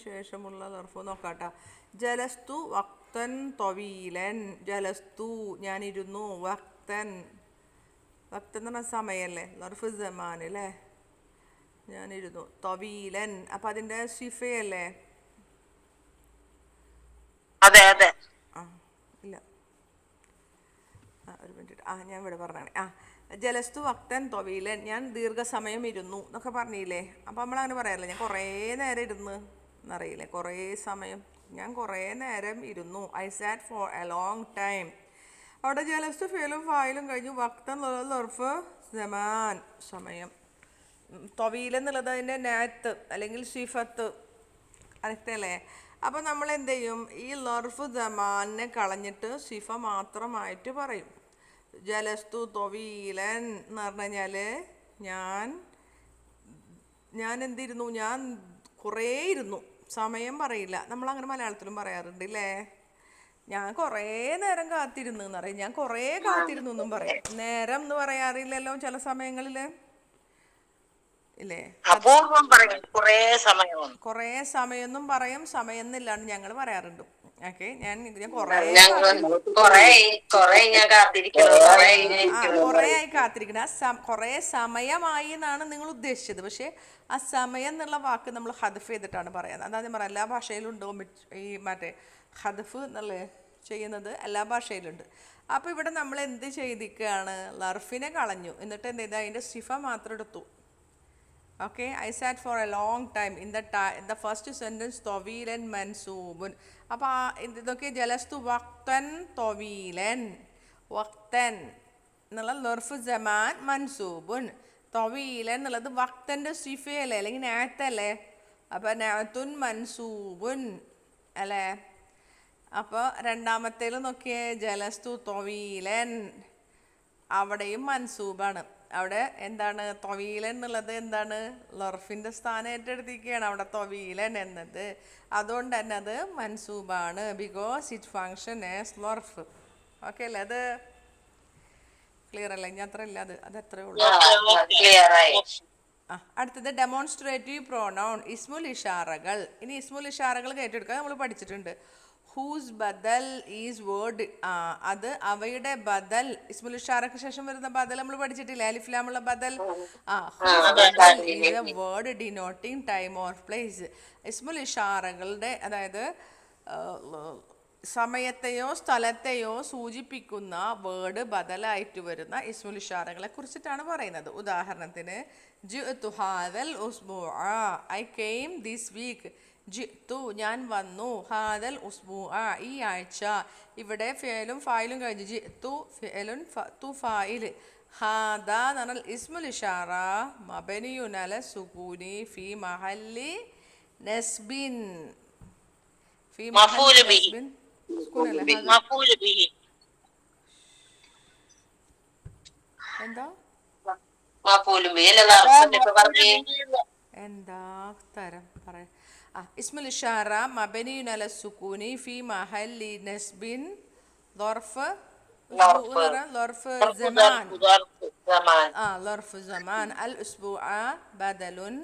ശേഷമുള്ള ലർഫ് നോക്കാട്ടോ. ജലസ്തു വക്തൻ തൊവീലൻ, ജലസ്തു ഞാനിരുന്നു, വക്തൻ എന്ന് പറഞ്ഞാൽ സമയമല്ലേ, ലർഫ് ജമാൻ അല്ലേ, ഞാനിരുന്നു, തൊവീലൻ അപ്പം അതിൻ്റെ സിഫയല്ലേ? അതെ അതെ. ഇല്ല, ഒരു മിനിറ്റ്, ഞാൻ ഇവിടെ പറഞ്ഞാണ്. ജലസ്തു വക്തൻ തൊവീലൻ, ഞാൻ ദീർഘസമയം ഇരുന്നു എന്നൊക്കെ പറഞ്ഞില്ലേ. അപ്പം നമ്മളങ്ങനെ പറയാറില്ല, ഞാൻ കുറേ നേരം ഇരുന്ന് എന്നറിയില്ലേ, കുറേ സമയം, ഞാൻ കുറേ നേരം ഇരുന്നു. I sat for a long time. അവിടെ ജലസ്തു ഫേലും ഫായിലും കഴിഞ്ഞു, വക്തൻ ലർഫ് സമാൻ സമയം, തൊവീലെന്നുള്ളത് അതിൻ്റെ നാത്ത് അല്ലെങ്കിൽ സിഫത്ത് അല്ലേ. അപ്പം നമ്മൾ എന്ത് ചെയ്യും? ഈ ലർഫ് സമാനെ കളഞ്ഞിട്ട് സിഫ മാത്രമായിട്ട് പറയും. ജലസ്തു തൊവീലൻ എന്ന് പറഞ്ഞു കഴിഞ്ഞാൽ ഞാൻ എന്തിരുന്നു, ഞാൻ കുറേ ഇരുന്നു, സമയം പറയില്ല. നമ്മളങ്ങനെ മലയാളത്തിലും പറയാറുണ്ട് ഇല്ലേ. ഞാൻ കുറേ നേരം കാത്തിരുന്നു എന്ന് പറയും, ഞാൻ കുറേ കാത്തിരുന്നു എന്നും പറയും. നേരം എന്ന് പറയാറില്ലല്ലോ ചില സമയങ്ങളിൽ ഇല്ലേ. കുറേ സമയം പറയും, സമയം എന്നില്ലാണ്ട് ഞങ്ങൾ പറയാറുണ്ട്. ഓക്കെ, ഞാൻ കുറേ ആയി കാത്തിരിക്കണം. കുറേ സമയമായി എന്നാണ് നിങ്ങൾ ഉദ്ദേശിച്ചത്. പക്ഷേ ആ സമയം എന്നുള്ള വാക്ക് നമ്മൾ ഹദഫ് ചെയ്തിട്ടാണ് പറയുന്നത്. അതായത് പറയാം, എല്ലാ ഭാഷയിലുണ്ടോ ഈ മറ്റേ ഹദഫ് എന്നുള്ള ചെയ്യുന്നത്, എല്ലാ ഭാഷയിലുണ്ട്. അപ്പോൾ ഇവിടെ നമ്മൾ എന്ത് ചെയ്തിരിക്കുകയാണ്? ലർഫിനെ കളഞ്ഞു, എന്നിട്ട് എന്ത് ചെയ്താൽ അതിൻ്റെ സിഫ മാത്രം എടുത്തു. Okay, I sat for a long time. In the first sentence, طويلا منصوب. അപ്പോൾ ഇതൊക്കെ ജലസ്തു വക്തൻ തൊവീലൻ, വക്തൻ എന്നുള്ള ലർഫ് ജമാൻ മൻസൂബുൻ, തൊവീലൻ എന്നുള്ളത് വക്തൻ്റെ സിഫയല്ലേ അല്ലെങ്കിൽ നാത്തല്ലേ. അപ്പോൾ നാത്തുൻ മൻസൂബുൻ അല്ലേ. അപ്പോൾ രണ്ടാമത്തേൽ നോക്കിയേ, ജലസ്തു തൊവീലൻ, അവിടെയും മൻസൂബാണ്. അവിടെ എന്താണ്? തൊവീലൻ എന്നുള്ളത് എന്താണ്? ലർഫിൻ്റെ സ്ഥാനം ഏറ്റെടുത്തിരിക്കുകയാണ് അവിടെ തൊവീലൻ എന്നത്. അതുകൊണ്ട് തന്നെ അത് മൻസൂബാണ്, ബിക്കോസ് ഇറ്റ് ഫങ്ഷൻ ആസ് ലർഫ്. ഓക്കെ അല്ലേ? അത് ക്ലിയർ അല്ലേ? ഇനി അത്ര ഇല്ല, അത് അത്രേ ഉള്ളൂ. അടുത്തത് ഡെമോൺസ്ട്രേറ്റീവ് പ്രോനൗൺ, ഇസ്മുൽ ഇഷാറകൾ. ഇനി ഇസ്മുൽ ഇഷാറകൾ കേട്ടെടുക്കുക, നമ്മൾ പഠിച്ചിട്ടുണ്ട്. ഹൂസ് ബദൽ ഈസ് വേർഡ്, അത് അവയുടെ ബദൽ, ഇസ്മുൽ ഇഷാറയ്ക്ക് ശേഷം വരുന്ന ബദൽ നമ്മൾ പഠിച്ചിട്ടില്ലേ, അലിഫ് ലാമുള്ള ബദൽ. ബദൽ is A word denoting time or place. ഇസ്മുൽ ഇഷാറകളുടെ, അതായത് സമയത്തെയോ സ്ഥലത്തെയോ സൂചിപ്പിക്കുന്ന വേർഡ് ബദലായിട്ട് വരുന്ന ഇസ്മുൽ ഇഷാറകളെ കുറിച്ചിട്ടാണ് പറയുന്നത്. ഉദാഹരണത്തിന്, ജിഅ്തു ഹാദൽ ഉസ്ബൂഅ, ഐ കെയിം ദിസ് വീക്ക്. ജിഅ്തു ഞാൻ വന്നു, ഹാദൽ ഉസ്ബൂഅ ഈ ആഴ്ച. ഇവിടെ ഫിഅലും ഫായിലും കഴിഞ്ഞു, ജിഅ്തു ഫിഅലുൻ തു ഫായിൽ. ഹാദ എന്ന് പറഞ്ഞാൽ ഇസ്മുൽ ഇഷാറ മബനിയുൻ അല സുകൂനി ഫി മഹല്ലി നസ്ബിൻ. ഫി മഹല്ലി നസ്ബിൻ എന്താ എന്താ തരം പറയാം. ഇസ്മുൽ ഇഷാറ മബനിയുൻ അല സുകൂനി ഫി മഹല്ലി നസ്ബിൻ ദർഫ് ഉസ്ബു എന്ന് പറഞ്ഞാൽ ലർഫ് ജമാൻ. zaman ലർഫ് ജമാൻ. അൽ ഉസ്ബുഅ ബദലുൻ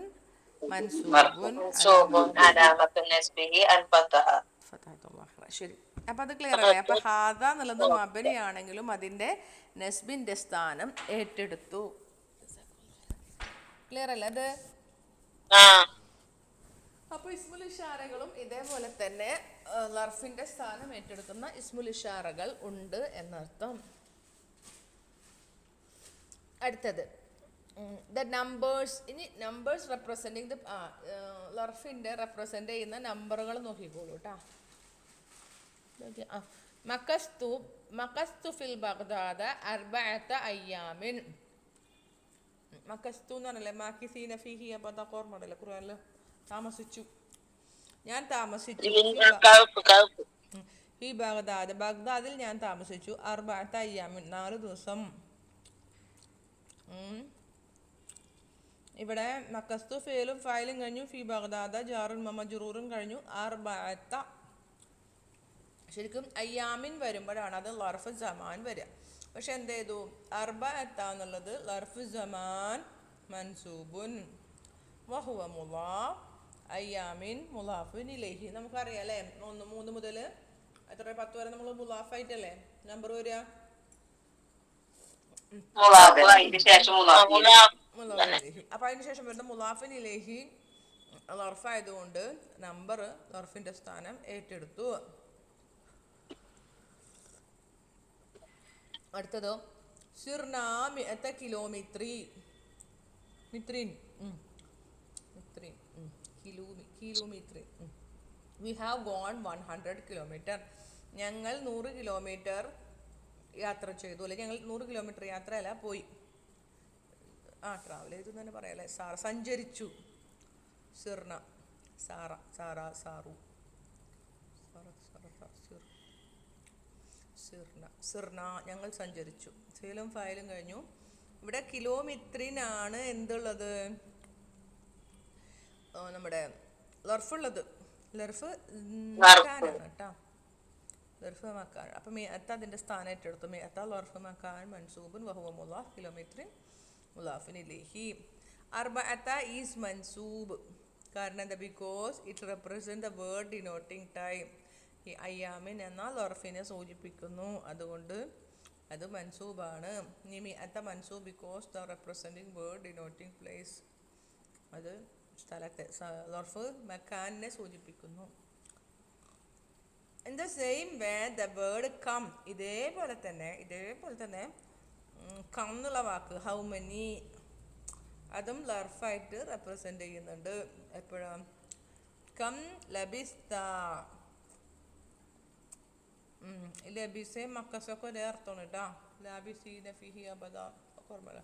മൻസൂബുൻ منصوب അലാമത്തുൻ علامة نسبه الفتحة. ഫതഹത്തുല്ലാഹ്. ശരി, അപ്പം അത് ക്ലിയർ അല്ലേ? അപ്പം ഹാദ എന്നുള്ളത് മബനിയാണെങ്കിലും അതിൻ്റെ നസ്ബിൻ്റെ സ്ഥാനം ഏറ്റെടുത്തു. ക്ലിയർ അല്ലേ അത്? അപ്പോൾ ഇസ്മുൽ ഇഷാറകളും ഇതേപോലെ തന്നെ ലർഫിൻ്റെ സ്ഥാനം ഏറ്റെടുക്കുന്ന ഇസ്മുൽ ഇഷാറകൾ ഉണ്ട് എന്നർത്ഥം. അടുത്തത് ദ നമ്പേഴ്സ്. ഇനി നമ്പേഴ്സ് റെപ്രസെൻറ്റിങ് ദ ലർഫിൻ്റെ റെപ്രസെൻ്റ് ചെയ്യുന്ന നമ്പറുകൾ നോക്കിക്കോളൂ കേട്ടോ. മക്കസ്തു ഫിൽ ബഗ്ദാദ അർബഅത അയ്യാമിൻ. മക്കസ്തു എന്ന് പറഞ്ഞല്ലേ മാക്കിസീന ഫീഹി. അപ്പോൾ അതൊക്കെ ഓർമ്മ ഉണ്ടല്ലോ ഖുർആനിൽ. താമസിച്ചു, ഞാൻ താമസിച്ചു. ഫി ബഗ്ദാദ്, ബഗ്ദാദിൽ ഞാൻ താമസിച്ചു. അർബഅത അയ്യാമിൻ, 4 ദിവസം. ഇവിടെ മക്കസ്തു ഫേലും ഫായിലും കഴിഞ്ഞു. ഫി ബഗ്ദാദ ജാറുൻ മജ്റൂറും കഴിഞ്ഞു. അർബഅത. ശരിക്കും അയ്യാമിൻ വരുമ്പോഴാണ് അത് ലർഫ് സമാൻ വരിക. പക്ഷെ എന്ത് ചെയ്തു? അർബഅത എന്നുള്ളത് ലർഫ് സമാൻ മൻസൂബുൻ വഹുവ മുളാഫ്. അയ്യാമിൻ മുളാഫിൻ ഇലൈഹി. നമുക്കറിയാം അല്ലേ, 3 മുതൽ എത്ര 10 വരെ നമ്മൾ മുളാഫായിട്ടല്ലേ നമ്പർ വരിക. അപ്പൊ അതിന് ശേഷം വരുന്ന മുളാഫിൻ ഇലൈഹി ലർഫായതുകൊണ്ട് നമ്പർ ലർഫിന്റെ സ്ഥാനം ഏറ്റെടുത്തു. അടുത്തതോ സിർനാ മിഅത കിലോമീറ്ററി. Kilometre. We have gone 100 kilometre. ഞങ്ങൾ 100 കിലോമീറ്റർ യാത്ര ചെയ്തു. അല്ലെങ്കിൽ ഞങ്ങൾ 100 കിലോമീറ്റർ യാത്രയല്ല പോയി, ട്രാവൽ ചെയ്തു എന്ന് തന്നെ പറയാം അല്ലേ. സഞ്ചരിച്ചു. സിർന സാറ സാറ സാറു സിർന ഞങ്ങൾ സഞ്ചരിച്ചു. ഫേലും ഫായിലും കഴിഞ്ഞു. ഇവിടെ കിലോമീറ്ററിനാണ് എന്തുള്ളത്? നമ്മുടെ ലർഫുള്ളത്. ലർഫ് മക്കാനാണ് കേട്ടോ. ലർഫ് മക്കാൻ. അപ്പം മിഅത്ത അതിൻ്റെ സ്ഥാനം ഏറ്റെടുത്തു. മിഅത്ത ലർഫ് മക്കാൻ മൻസൂബുൻ വഹുവ മുളാഫ് കിലോമീറ്ററിൻ മുളാഫിൻ ഇലൈഹി. അർബഅത ഈസ് മൻസൂബ്. കാരണം എന്താ? Because it represent the word denoting time. ഈ അയ്യാമിൻ എന്ന ലർഫിനെ സൂചിപ്പിക്കുന്നു, അതുകൊണ്ട് അത് മൻസൂബാണ്. ഇനി മിഅത്ത മൻസൂബ് because the representing word denoting place. അത് സ്ഥലത്തെ ലർഫ് മക്കാനിനെ സൂചിപ്പിക്കുന്നു. In the same way the word കം. ഇതേപോലെ തന്നെ കം എന്നുള്ള വാക്ക് ഹൗ മെനി അതും ലർഫായിട്ട് റെപ്രസെൻ്റ് ചെയ്യുന്നുണ്ട്. എപ്പോഴും കം ലബിസ്ത. ലബിസെ മക്കസൊക്കെ ഒരേ അർത്ഥമാണ് കേട്ടോ. ലാബിസീന ഫിഹി അബദ ഒക്കെ ഓർമ്മല്ല.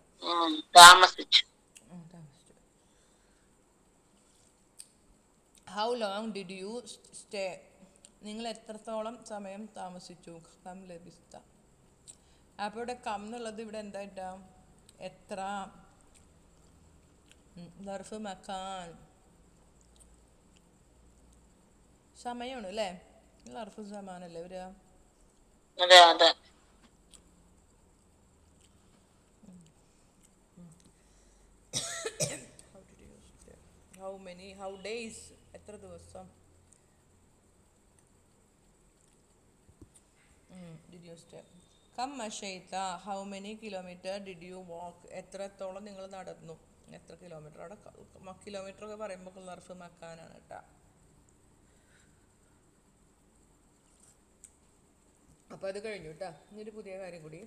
താമസിച്ചു. How long did you stay. നിങ്ങൾ എത്രത്തോളം സമയം താമസിച്ചു? കം ലബിസ്ത. അപ്പോൾ ഇവിടെ കം എന്നുള്ളത് ഇവിടെ എന്തായിട്ടാ? എത്ര. ലർഫ് മക്കാൻ സമയമാണ് അല്ലേ. ലർഫ് സമാനല്ലേ വരിക. അതെ അതെ. ഹൗ മെനി, ഹൗ ഡേയ്സ്, എത്ര ദിവസം. Did you stay. കം മഷൈത. How many kilometre did you walk. എത്രത്തോളം നിങ്ങൾ നടന്നു, എത്ര കിലോമീറ്റർ. അവിടെ കിലോമീറ്റർ ഒക്കെ പറയുമ്പോൾ ലർഫ് മക്കാനാണ് കേട്ടോ. അപ്പോൾ അത് കഴിഞ്ഞു കേട്ടോ. ഇനിയൊരു പുതിയ കാര്യം കൂടി.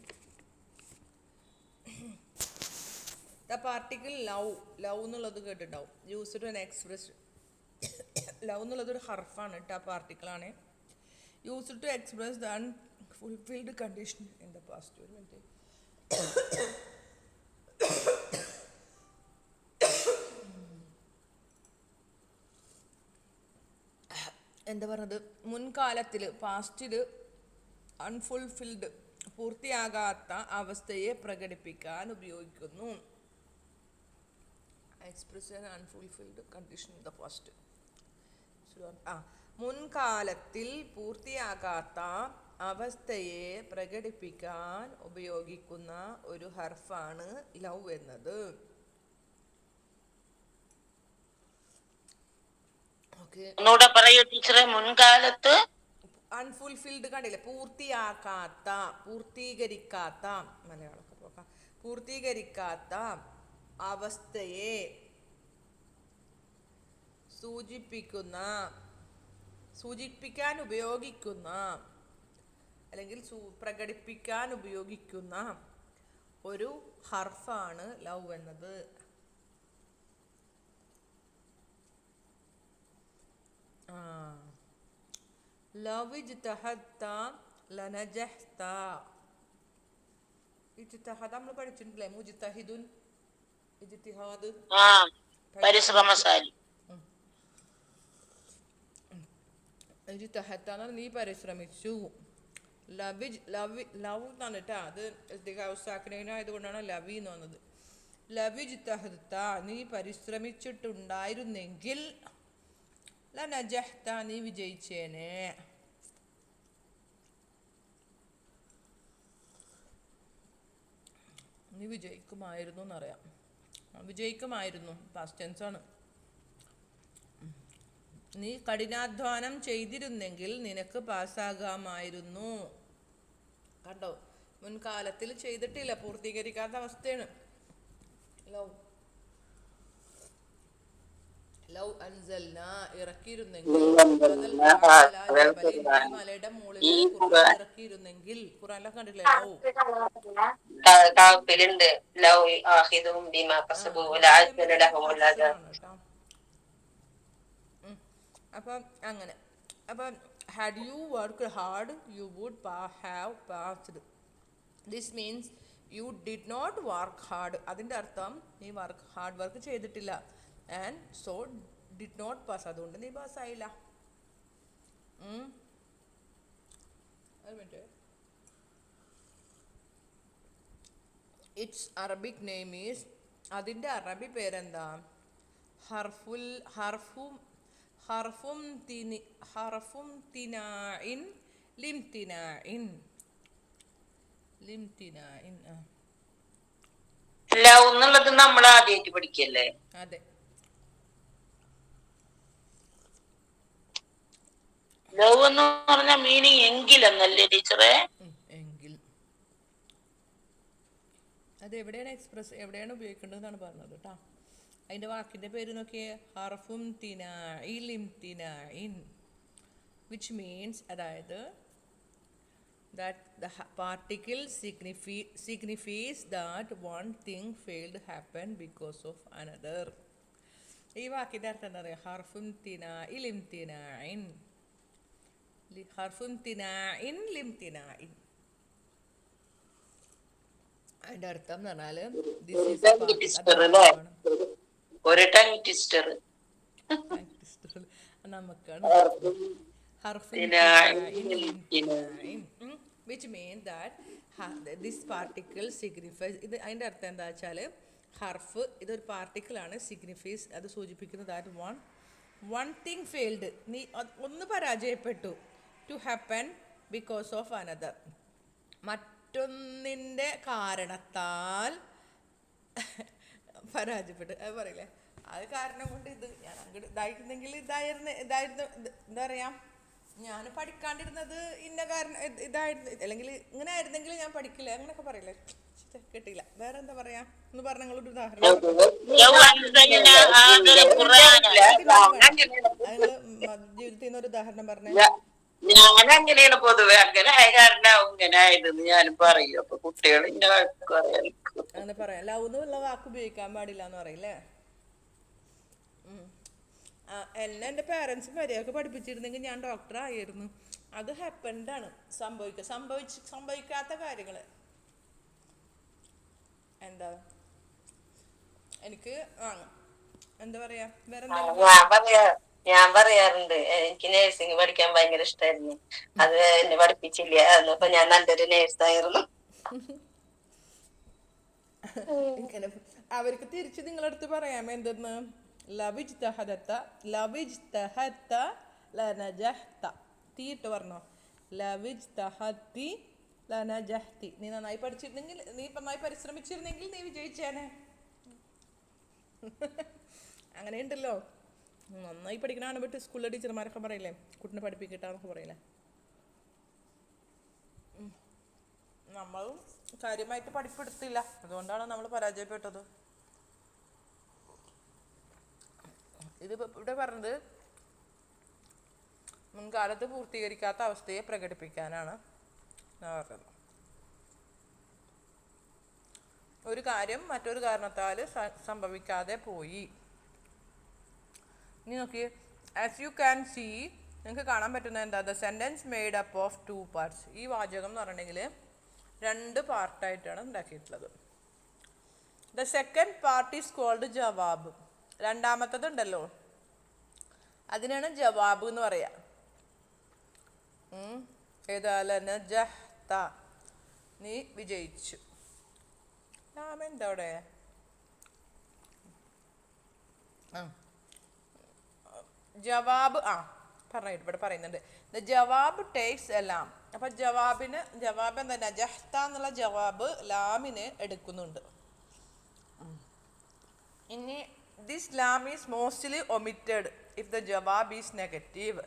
The particle love. ലവ് എന്നുള്ളത് കേട്ടിട്ടുണ്ടാവും. Used to an express. ലവ് എന്നുള്ളത് ഒരു ഹർഫാണ് കേട്ടോ, പാർട്ടിക്കിളാണ്. Used to express the unfulfilled condition in the past. ഒരു മിനിറ്റ്. എന്താ പറഞ്ഞത്? മുൻകാലത്തിൽ പാസ്റ്റിൽ അൺഫുൾഫിൽഡ് പൂർത്തിയാകാത്ത അവസ്ഥയെ പ്രകടിപ്പിക്കാൻ ഉപയോഗിക്കുന്നു. Express an unfulfilled condition in the past. മുൻകാലത്തിൽ പൂർത്തിയാകാത്ത അവസ്ഥയെ പ്രകടിപ്പിക്കാൻ ഉപയോഗിക്കുന്ന ഒരു ഹർഫാണ് ലവ് എന്നത്. ഓക്കെ, ഒന്നുകൂടെ പറയൂ ടീച്ചറെ. മുൻകാലത്ത് അൺഫുൾഫിൽഡ് കണ്ടില്ലേ, പൂർത്തീകരിക്കാത്ത മലയാളമൊക്കെ നോക്കാം. പൂർത്തീകരിക്കാത്ത അവസ്ഥയെ സൂചിപ്പിക്കാൻ ഉപയോഗിക്കുന്ന അല്ലെങ്കിൽ പ്രകടിപ്പിക്കാൻ ഉപയോഗിക്കുന്ന ഒരു ഹർഫാണ് ലവ് എന്നത്. ലവ് ഇജ്തഹദ്ത ലനജഹ്ത. ഇജ്തഹദ നമ്മൾ പഠിച്ചിട്ടില്ലേ, മുജ്തഹിദുൻ, ഇജ്തിഹാദ്, പരിശ്രമശാലി. ഇജ്തഹദ്ത നീ പരിശ്രമിച്ചു. ലവ് എന്നാണ് കേട്ടോ, അത് ആയതുകൊണ്ടാണ് ലവി എന്ന് വന്നത്. ലവ് ഇജ്തഹദ്ത നീ പരിശ്രമിച്ചിട്ടുണ്ടായിരുന്നെങ്കിൽ ലനജഹ്ത നീ വിജയിച്ചേനെ. നീ വിജയിക്കുമായിരുന്നു എന്നറിയാം. വിജയിക്കുമായിരുന്നു പാസ്റ്റ് ടെൻസ് ആണ്. നീ കഠിനാധ്വാനം ചെയ്തിരുന്നെങ്കിൽ നിനക്ക് പാസ്സാകാമായിരുന്നു. കണ്ടോ, മുൻകാലത്തിൽ ചെയ്തിട്ടില്ല, പൂർത്തീകരിക്കാത്ത അവസ്ഥയാണ്. ലവ് അൻസൽന ഇറക്കിയിരുന്നെങ്കിൽ, മലയുടെ മുകളിൽ ഖുർആൻ ഇറക്കിയിരുന്നെങ്കിൽ. ഖുർആനിലൊക്കെ കണ്ടിട്ടില്ലേ ലവ്? അപ്പം അങ്ങനെ. അപ്പം had you worked hard you would have passed. This means you did not work hard. അതിൻ്റെ അർത്ഥം നീ ഹാർഡ് വർക്ക് ചെയ്തിട്ടില്ല. and so did not pass. അതുകൊണ്ട് നീ പാസ്സായില്ല. its Arabic name is, അതിൻ്റെ അറബി പേരെന്താ? ഹർഫും തിനാഇൻ ലിംതിനാഇൻ. ലവ് എന്നുള്ളത് നമ്മൾ ആദ്യമായിട്ട് പഠിക്കല്ലേ? അതെ. ലവ് എന്ന് പറഞ്ഞ മീനിങ് എങ്കിൽ എന്നല്ലേ ടീച്ചറെ? എങ്കിൽ. അത് എവിടെയാണ് ഉപയോഗിക്കേണ്ടതെന്നാണ് പറഞ്ഞത് കേട്ടോ. അതിൻ്റെ വാക്കിൻ്റെ പേര് നോക്കിയേ, ഹർഫും തിനാഇൻ, വിച്ച് മീൻസ്, അതായത് that the particle signifies that one thing failed to happen because of another. ഈ വാക്കിൻ്റെ അർത്ഥം എന്താ പറയുക? ഹർഫും തിനാഇൻ ലിംതിനാഇൻ. അതിൻ്റെ അർത്ഥം എന്ന് പറഞ്ഞാല് നമുക്കാണ്. which means that this particle signifies, ഇത് അതിൻ്റെ അർത്ഥം എന്താ വെച്ചാൽ, ഹർഫ് ഇതൊരു പാർട്ടിക്കിളാണ്, സിഗ്നിഫൈസ് അത് സൂചിപ്പിക്കുന്നത് ദാറ്റ് വൺ തിങ് ഫെയിൽഡ്, നീ ഒന്ന് പരാജയപ്പെട്ടു, to happen because of another, മറ്റൊന്നിൻ്റെ കാരണത്താൽ പരാജയപ്പെട്ടു. അത് പറയില്ലേ, അത് കാരണം കൊണ്ട് ഇത് ഞാൻ അങ്ങോട്ട് ഇതായിരുന്നെങ്കിൽ ഇതായിരുന്നു എന്താ പറയുക, ഞാൻ പഠിക്കാണ്ടിരുന്നത് ഇന്ന കാരണം ഇതായിരുന്നു, അല്ലെങ്കിൽ ഇങ്ങനെ ആയിരുന്നെങ്കിൽ ഞാൻ പഠിക്കില്ല, അങ്ങനെയൊക്കെ പറയില്ലേ. കിട്ടിയില്ല, വേറെ എന്താ പറയാ എന്ന് പറഞ്ഞ നിങ്ങളൊരു ഉദാഹരണം, ജീവിതത്തിൽ നിന്ന് ഒരു ഉദാഹരണം പറഞ്ഞേ. ഞാൻ അങ്ങനെയാണ് പൊതുവെ, അങ്ങനെ ആയ കാരണം ഇങ്ങനെ ആയതെന്ന് ഞാൻ പറയും. അപ്പൊ കുട്ടികൾ അങ്ങനെ പറയാം. ലവ് എന്നുള്ള വാക്ക് ഉപയോഗിക്കാൻ പാടില്ല എന്ന് പറയില്ലേ. എന്നെ എൻ്റെ പേരൻസ് മര്യാദക്ക് പഠിപ്പിച്ചിരുന്നെങ്കിൽ ഞാൻ ഡോക്ടർ ആയിരുന്നു. അത് ഹാപ്പൻഡാണ്, സംഭവിക്കാത്ത കാര്യങ്ങൾ. എന്താ എനിക്ക് എന്താ പറയാ, വേറെ ഞാൻ പറയാറുണ്ട്, എനിക്ക് നേഴ്സിംഗ് പഠിക്കാൻ ഭയങ്കര ഇഷ്ടമായിരുന്നു, അത് എന്നെ പഠിപ്പിച്ചില്ല, അപ്പൊ ഞാൻ നല്ലൊരു നേഴ്സായിരുന്നു. അവർക്ക് തിരിച്ച് നിങ്ങളടുത്ത് പറയാം എന്തെന്ന്, ലവിജ്തഹദത്ത ലനജഹ്ത, തീയിട്ട് പറഞ്ഞോ, ലവിജ് തഹത്തി ലനജഹ്തി. നീ നന്നായി പഠിച്ചിരുന്നെങ്കിൽ, നീ നന്നായി പരിശ്രമിച്ചിരുന്നെങ്കിൽ നീ വിജയിച്ചേനെ. അങ്ങനെയുണ്ടല്ലോ, നന്നായി പഠിക്കണമാണ് വിട്ട് സ്കൂളിലെ ടീച്ചർമാരൊക്കെ പറയില്ലേ കുട്ടിനെ പഠിപ്പിക്കട്ടാന്നൊക്കെ പറയില്ലേ. നമ്മളും കാര്യമായിട്ട് പഠിപ്പെടുത്തില്ല, അതുകൊണ്ടാണ് നമ്മൾ പരാജയപ്പെട്ടത്. ഇത് ഇവിടെ പറഞ്ഞത് മുൻകാലത്ത് പൂർത്തീകരിക്കാത്ത അവസ്ഥയെ പ്രകടിപ്പിക്കാനാണ് പറഞ്ഞത്. ഒരു കാര്യം മറ്റൊരു കാരണത്താൽ സംഭവിക്കാതെ പോയി. ഇനി നോക്കി, ആസ് യു ക്യാൻ സീ, നിങ്ങൾക്ക് കാണാൻ പറ്റുന്ന എന്താ, the sentence made up of 2 parts. ഈ വാചകം എന്ന് പറഞ്ഞിട്ടുണ്ടെങ്കിൽ 2 പാർട്ടായിട്ടാണ് ഉണ്ടാക്കിയിട്ടുള്ളത്. The second part is called ജവാബ്. രണ്ടാമത്തത് ഉണ്ടല്ലോ, അതിനാണ് ജവാബ് എന്ന് പറയാ. ഏതായാലും ജഹ്ത, നീ വിജയിച്ചു. എന്താ അവിടെ ജവാബ് പറഞ്ഞിട്ട് ഇവിടെ പറയുന്നുണ്ട്, ദ ജവാബ് ടേക്സ് എ ലാം. അപ്പൊ ജവാബ് എന്താ, നജഹ്ത എന്നുള്ള ജവാബ് ലാമിന് എടുക്കുന്നുണ്ട്. ഇനി ദിസ് ലാം is mostly omitted if the ജവാബ് ഈസ് നെഗറ്റീവ്.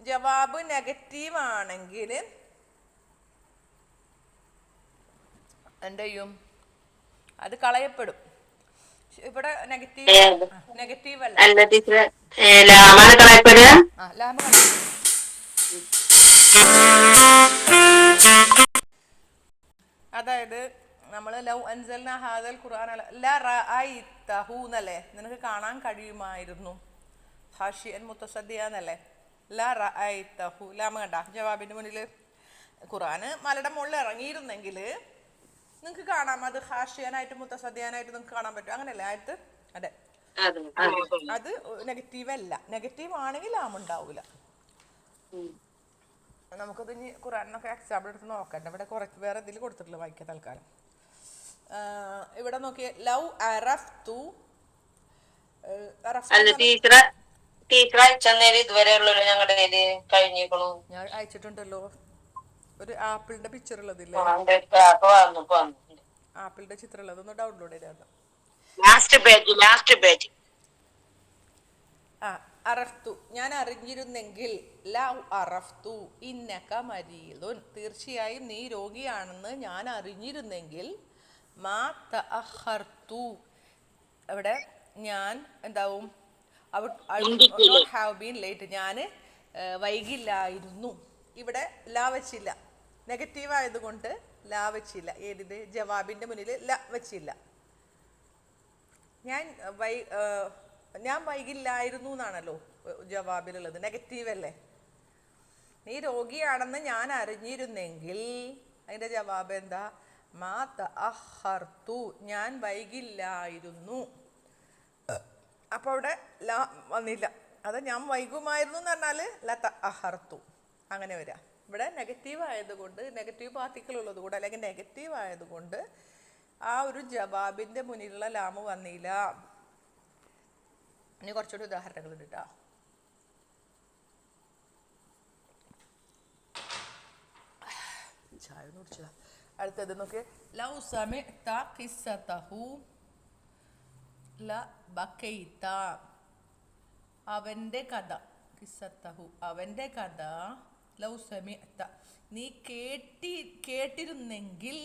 ജവാബ് നെഗറ്റീവ് ആണെങ്കിൽ എന്ത് ചെയ്യും, അത് കളയപ്പെടും. ഇവിടെ നെഗറ്റീവ് അല്ല, ലാമാണ് കളയപ്പെടുക. ലാം കളയപ്പെടും. അതായത് നമ്മൾ ലൗ അൻസൽന ഹാദൽ ഖുർആന ലറഅയ്തഹു എന്നല്ലേ, നിനക്ക് കാണാൻ കഴിയുമായിരുന്നു. ഹാഷിയൻ മുത്തസദ്ദിയ എന്നല്ലേ, ലറഅയ്തഹു. ലാമ കണ്ട ജവാബിന്റെ മുന്നിൽ. ഖുർആന് മലയുടെ മുകളിൽ ഇറങ്ങിയിരുന്നെങ്കിൽ നിങ്ങൾക്ക് കാണാം, അത് ഹാഷിയനായിട്ട് മുത്തസദ്ദിയാനായിട്ട് നിങ്ങൾക്ക് കാണാൻ പറ്റും. അങ്ങനെയല്ലേ ആയത്ത്? അതെ, അത് നെഗറ്റീവ് അല്ല. നെഗറ്റീവ് ആണെങ്കിൽ ലാം ഉണ്ടാവൂല. നമുക്കത് ഇനി ഖുർആനൊക്കെ എക്സാമ്പിൾ എടുത്ത് നോക്കണ്ട. ഇവിടെ കുറച്ച് വേറെ ഇതിൽ കൊടുത്തിട്ടില്ല, വായിക്കാൻ തൽക്കാലം. ഇവിടെ നോക്കിയേ, ലൗ അറഫ്തു. ടീച്ചർ അയച്ചേരം ഇതുവരെ ഉള്ളൂ ഞങ്ങളുടെ കഴിഞ്ഞേക്കണു. ഞാൻ അയച്ചിട്ടുണ്ടല്ലോ ഒരു ആപ്പിളിന്റെ പിക്ചർ ഉള്ളതില്ലേ, ആപ്പിളിന്റെ ചിത്രം ഉള്ളത്, ഒന്ന് ഡൗൺലോഡ് ചെയ്താൽ. അറഫ്തു, ഞാൻ അറിഞ്ഞിരുന്നെങ്കിൽ. ലൗ അറഫ്തു ഇന്നക മരീദുൻ, തീർച്ചയായും നീ രോഗിയാണെന്ന് ഞാൻ അറിഞ്ഞിരുന്നെങ്കിൽ. മാ തഅഖർതു, അവിടെ ഞാൻ എന്താവും, നോട്ട് ഹാവ് ബീൻ ലേറ്റ്, ഞാൻ വൈകില്ലായിരുന്നു. ഇവിടെ ലാ വച്ചില്ല, നെഗറ്റീവ് ആയതുകൊണ്ട് ലാ വച്ചില്ല. ഏതിത്, ജവാബിന്റെ മുന്നിൽ ല വച്ചില്ല. ഞാൻ വൈകില്ലായിരുന്നു എന്നാണല്ലോ ജവാബിലുള്ളത്, നെഗറ്റീവ് അല്ലേ. നീ രോഗിയാണെന്ന് ഞാൻ അറിഞ്ഞിരുന്നെങ്കിൽ അതിന്റെ ജവാബ് എന്താ, മാ തഅഖർതു, ഞാൻ വൈകില്ലായിരുന്നു. അപ്പൊ അവിടെ ലാ വന്നില്ല. അത് ഞാൻ വൈകുമായിരുന്നു എന്ന് പറഞ്ഞാല് ല തഅഖർതു അങ്ങനെ വരാം. ഇവിടെ നെഗറ്റീവ് ആയതുകൊണ്ട്, നെഗറ്റീവ് പാർട്ടിക്കിൾ ഉള്ളത് കൂടെ, അല്ലെങ്കിൽ നെഗറ്റീവ് ആയതുകൊണ്ട് ആ ഒരു ജവാബിന്റെ മുന്നിലുള്ള ലാമ് വന്നില്ല. ഇനി കുറച്ചുകൂടി ഉദാഹരണങ്ങൾ ഉണ്ട് കേട്ടോ. ചായ കുടിച്ചതാ. അടുത്തത് നോക്ക്, ലൗ സമിഅത ഖിസ്സതഹു ലബകൈത, അവന്റെ കഥ. ഖിസ്സതഹു അവന്റെ കഥ. ലൗ സമിഅത, നീ കേട്ടിരുന്നെങ്കിൽ.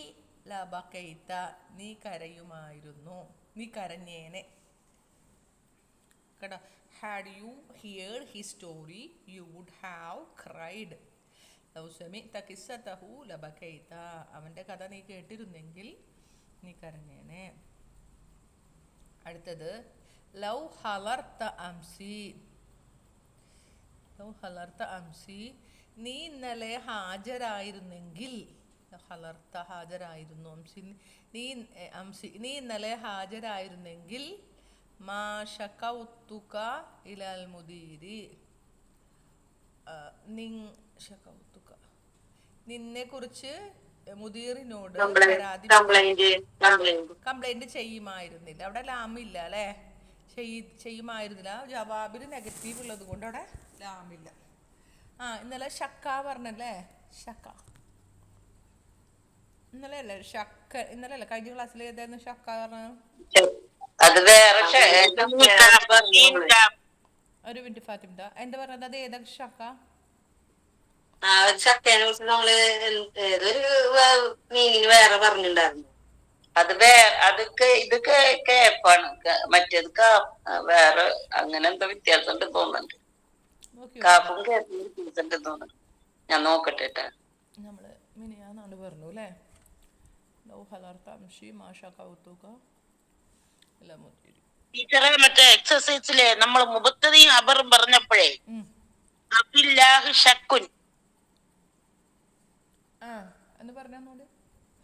ലബകൈത, നീ കരയുമായിരുന്നു, നീ കരഞ്ഞേനെ. കേട്ടോ, had you heard his story you would have cried. ലൗ സമിഅത ഖിസ്സതഹു ലബകൈത, അവന്റെ കഥ നീ കേട്ടിരുന്നെങ്കിൽ നീ കരഞ്ഞേനെ. അടുത്തത്, ലൗ ഹലർത അംസി. ലൗ ഹലർത അംസി, നീ ഇന്നലെ ഹാജരായിരുന്നെങ്കിൽ. ഹലർത്ത ഹാജരായിരുന്നു, നീ ഇന്നലെ ഹാജരായിരുന്നെങ്കിൽ. മാ ശകൗതുക ഇലൽ മുദീരി, നിന്നെ കുറിച്ച് മുദീറിനോട് കംപ്ലൈന്റ് ചെയ്യുമായിരുന്നില്ല. അവിടെ ലാമില്ല അല്ലേ, ചെയ്യുമായിരുന്നില്ല. ജവാബിൽ നെഗറ്റീവ് ഉള്ളത് കൊണ്ട് അവിടെ ലാമില്ല. ഇന്നലെ ഷക്ക പറഞ്ഞല്ലേ, ഷക്ക. ഇന്നലെ അല്ലേ ഷക്ക, ഇന്നലെ അല്ലേ കഴിഞ്ഞ ക്ലാസ്സിൽ ഏതായിരുന്നു ഷക്ക പറഞ്ഞത്? അത് വേറെ ഒരു മിനിറ്റ് ഫാത്തിമ, എന്താ പറഞ്ഞത്? അത് ഏതാ ഷക്ക? ആ ചക്കേനെ കുറിച്ച് നമ്മള് ഏതൊരു മീനിങ് വേറെ പറഞ്ഞിട്ടുണ്ടായിരുന്നു. അത് അതൊക്കെ ഇത് കേപ്പാണ്, മറ്റേത് വേറെ അങ്ങനെ എന്തോ വ്യത്യാസം ഉണ്ട് തോന്നുന്നുണ്ട്. നോക്കി നോക്കാം. കാപ്പും കേപ്പും വ്യത്യാസം ഉണ്ട് തോന്നുന്നു. ഞാൻ നോക്കട്ടെ ട്ടാ. നമ്മള് മിനിയാന്നാണ് പറഞ്ഞു അല്ലേ? ലോ ഹലർത്ത അംഷി മാഷ കൗത്തുക എല്ലാം മുത്തിരി. ടീച്ചറെ മറ്റേ എക്സസൈസിലെ നമ്മൾ മുബത്തതിയും അബറും പറഞ്ഞപ്പോഴേ അബില്ലാഹ് ഷക്കുൻ എന്ന് പറഞ്ഞോട്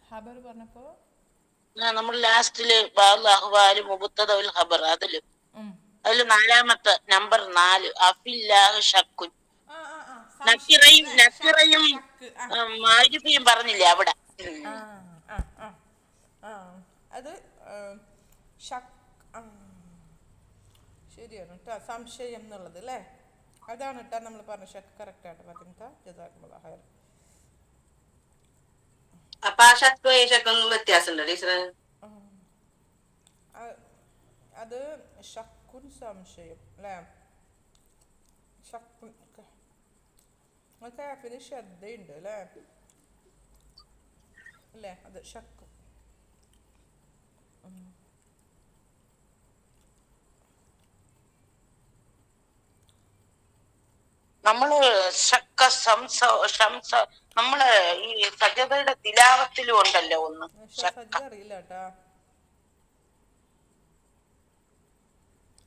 ഹബർ പറഞ്ഞപ്പോ നമ്മൾ ലാസ്റ്റില് ബാഹുവാല് മുബത്തദുൽ ഖബർ അതില് 4 നമ്പർ 4 അഫില്ലാഹ് ഷക്കുൻ. നക്കിറയും മാരിഫയും പറഞ്ഞില്ലേ അവിടെ? അത് ശരിയാണ് കേട്ടോ, സംശയം എന്നുള്ളത് അല്ലേ? അതാണ് കേട്ടോ നമ്മൾ പറഞ്ഞ ഷക്ക്. കറക്റ്റ് ആണ് ഫാത്തിമ, ജസാക്കുമുല്ലാഹ് ഖൈർ. അപ്പൊ ആ ഷക്കും ഈ ഷക്കൊന്നും വ്യത്യാസമുണ്ടോ ടീച്ചറെ? അത് ഷക്കുൻ സംശയം അല്ലേ? ഷക്കുൻ കാഫിന് ശ്രദ്ധയുണ്ട് അല്ലേ? അല്ലേ അത് ഷക്ക്. നമ്മള് നമ്മള് ഈ സജദയുടെ തിലാവത്തിലും ഉണ്ടല്ലോ ഒന്ന് സജ്ജ അറിയില്ല കേട്ടാ.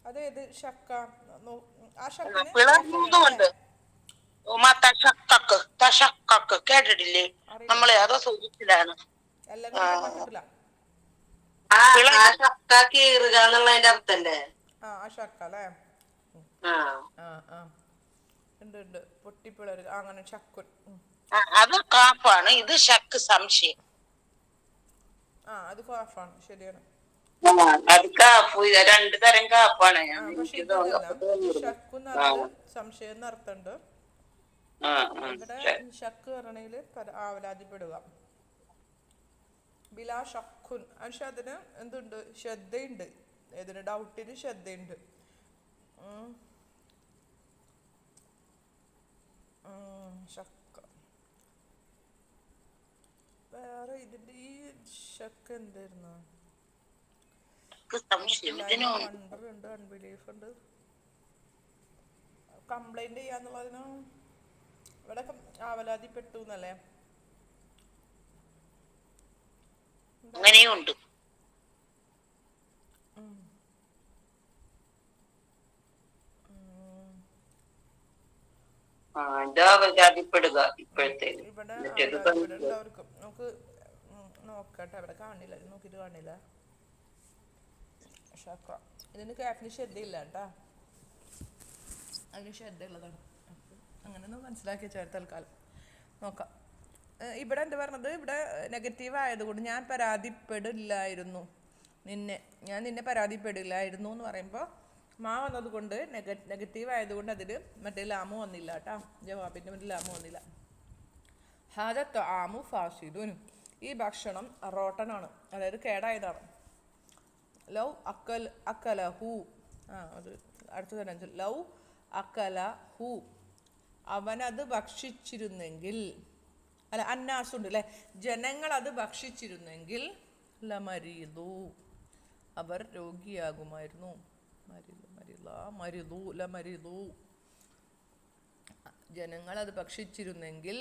അതേത് ഷക്ക? ആ ഷക്കിന് പിളർന്നുകൊണ്ട് തഷക്കക്ക് കേട്ടിട്ടില്ലേ? നമ്മളെ അതോ സൂചിച്ചിലാണ് എല്ലാം കൂടി പറഞ്ഞാൽ കിട്ടില്ല. ആ ഷക്ക കീറുക എന്നുള്ളതിന്റെ അർത്ഥല്ലേ? ആ ഷക്ക അല്ലേ? ഉണ്ട് പൊട്ടിപ്പിളരുക അങ്ങനെ ഷക്കുൻ. അത് കാപ്പാണ്, ഇത് ഷക്ക് സംശയം. അത് കാഫാണ്, ശരിയാണ്. അത് കാപ്പ്, 2 തരം കാപ്പാണ്. പക്ഷെ ഇതല്ല, ഷക്കു എന്നത് സംശയം എന്നർത്ഥമുണ്ട്. ഇവിടെ ഷക്ക് പറയണേല് ആവലാതിപ്പെടുക. ബിലാ ഷക്കുൻ, പക്ഷെ അതിന് എന്തുണ്ട്? ശ്രദ്ധയുണ്ട്. ഏതിന്? ഡൗട്ടിന് ശ്രദ്ധയുണ്ട്. ഷക്ക വേറെ ഇതിന്റെ ഈ ഷക്ക് എന്തായിരുന്നു? വണ്ടർ ഉണ്ട്, അൺബിലീഫ് ഉണ്ട്. കംപ്ലൈന്റ് ചെയ്യാന്നുള്ളതിന് ഇവിടെ ആവലാതിപ്പെട്ടു എന്നല്ലേ? അങ്ങനെയുണ്ട്. ഇവിടെ ആവലാതിപ്പെടുണ്ടാവർക്കും. നമുക്ക് നോക്കട്ടെ, അവിടെ കാണില്ല, നോക്കിട്ട് കാണില്ല. ഷക്ക ഇതിന് കാഫിന് ശ്രദ്ധയില്ല കേട്ടാ, അതിന് ശ്രദ്ധയുള്ളതാണ്. അങ്ങനെ ഒന്ന് മനസ്സിലാക്കി വെച്ചാൽ തൽക്കാലം നോക്കാം. ഇവിടെ എന്താ പറഞ്ഞത്? ഇവിടെ നെഗറ്റീവ് ആയതുകൊണ്ട് ഞാൻ പരാതിപ്പെടില്ലായിരുന്നു ഞാൻ നിന്നെ പരാതിപ്പെടില്ലായിരുന്നു എന്ന് പറയുമ്പോൾ മാ വന്നത് കൊണ്ട് നെഗറ്റീവ് ആയതുകൊണ്ട് അതിൽ മറ്റേ ലാമു വന്നില്ല കേട്ടാ, ജവാബിൻ്റെ മറ്റേ ലാമു വന്നില്ല. ഹാദത്ത് ആമു ഫാസിദുൻ, ഈ ഭക്ഷണം റോട്ടനാണ്, അതായത് കേടായതാണ്. ലൗ അക്കലഹു, അത് അടുത്ത തന്നെ ലൗ അക്കലഹു, അവനത് ഭക്ഷിച്ചിരുന്നെങ്കിൽ, അല്ല അന്നാസുണ്ട് അല്ലെ, ജനങ്ങൾ അത് ഭക്ഷിച്ചിരുന്നെങ്കിൽ ലമരീദു, അവർ രോഗിയാകുമായിരുന്നു. ജനങ്ങൾ അത് ഭക്ഷിച്ചിരുന്നെങ്കിൽ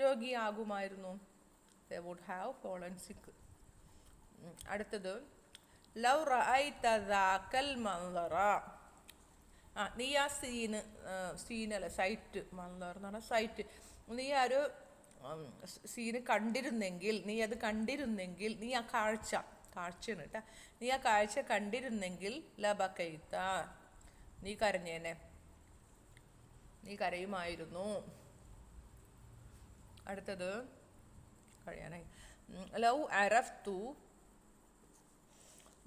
രോഗിയാകുമായിരുന്നു. They would have fallen sick. അടുത്തത് ലൗ റഅയ്ത ദാക്കൽ മൻദറ, നീ ആ സീനല്ല സൈറ്റ്, മൻദർ എന്ന് പറഞ്ഞാൽ സൈറ്റ്, നീ ആ ഒരു സീന് കണ്ടിരുന്നെങ്കിൽ, നീ അത് കണ്ടിരുന്നെങ്കിൽ, നീ ആ കാഴ്ചയാണ് കേട്ടാ, നീ ആ കാഴ്ച കണ്ടിരുന്നെങ്കിൽ ലബക്കൈത്ത, നീ കരഞ്ഞേനെ, നീ കരയുമായിരുന്നു. അടുത്തത് കഴിയാനായി. ലൗ അറഫ്തു,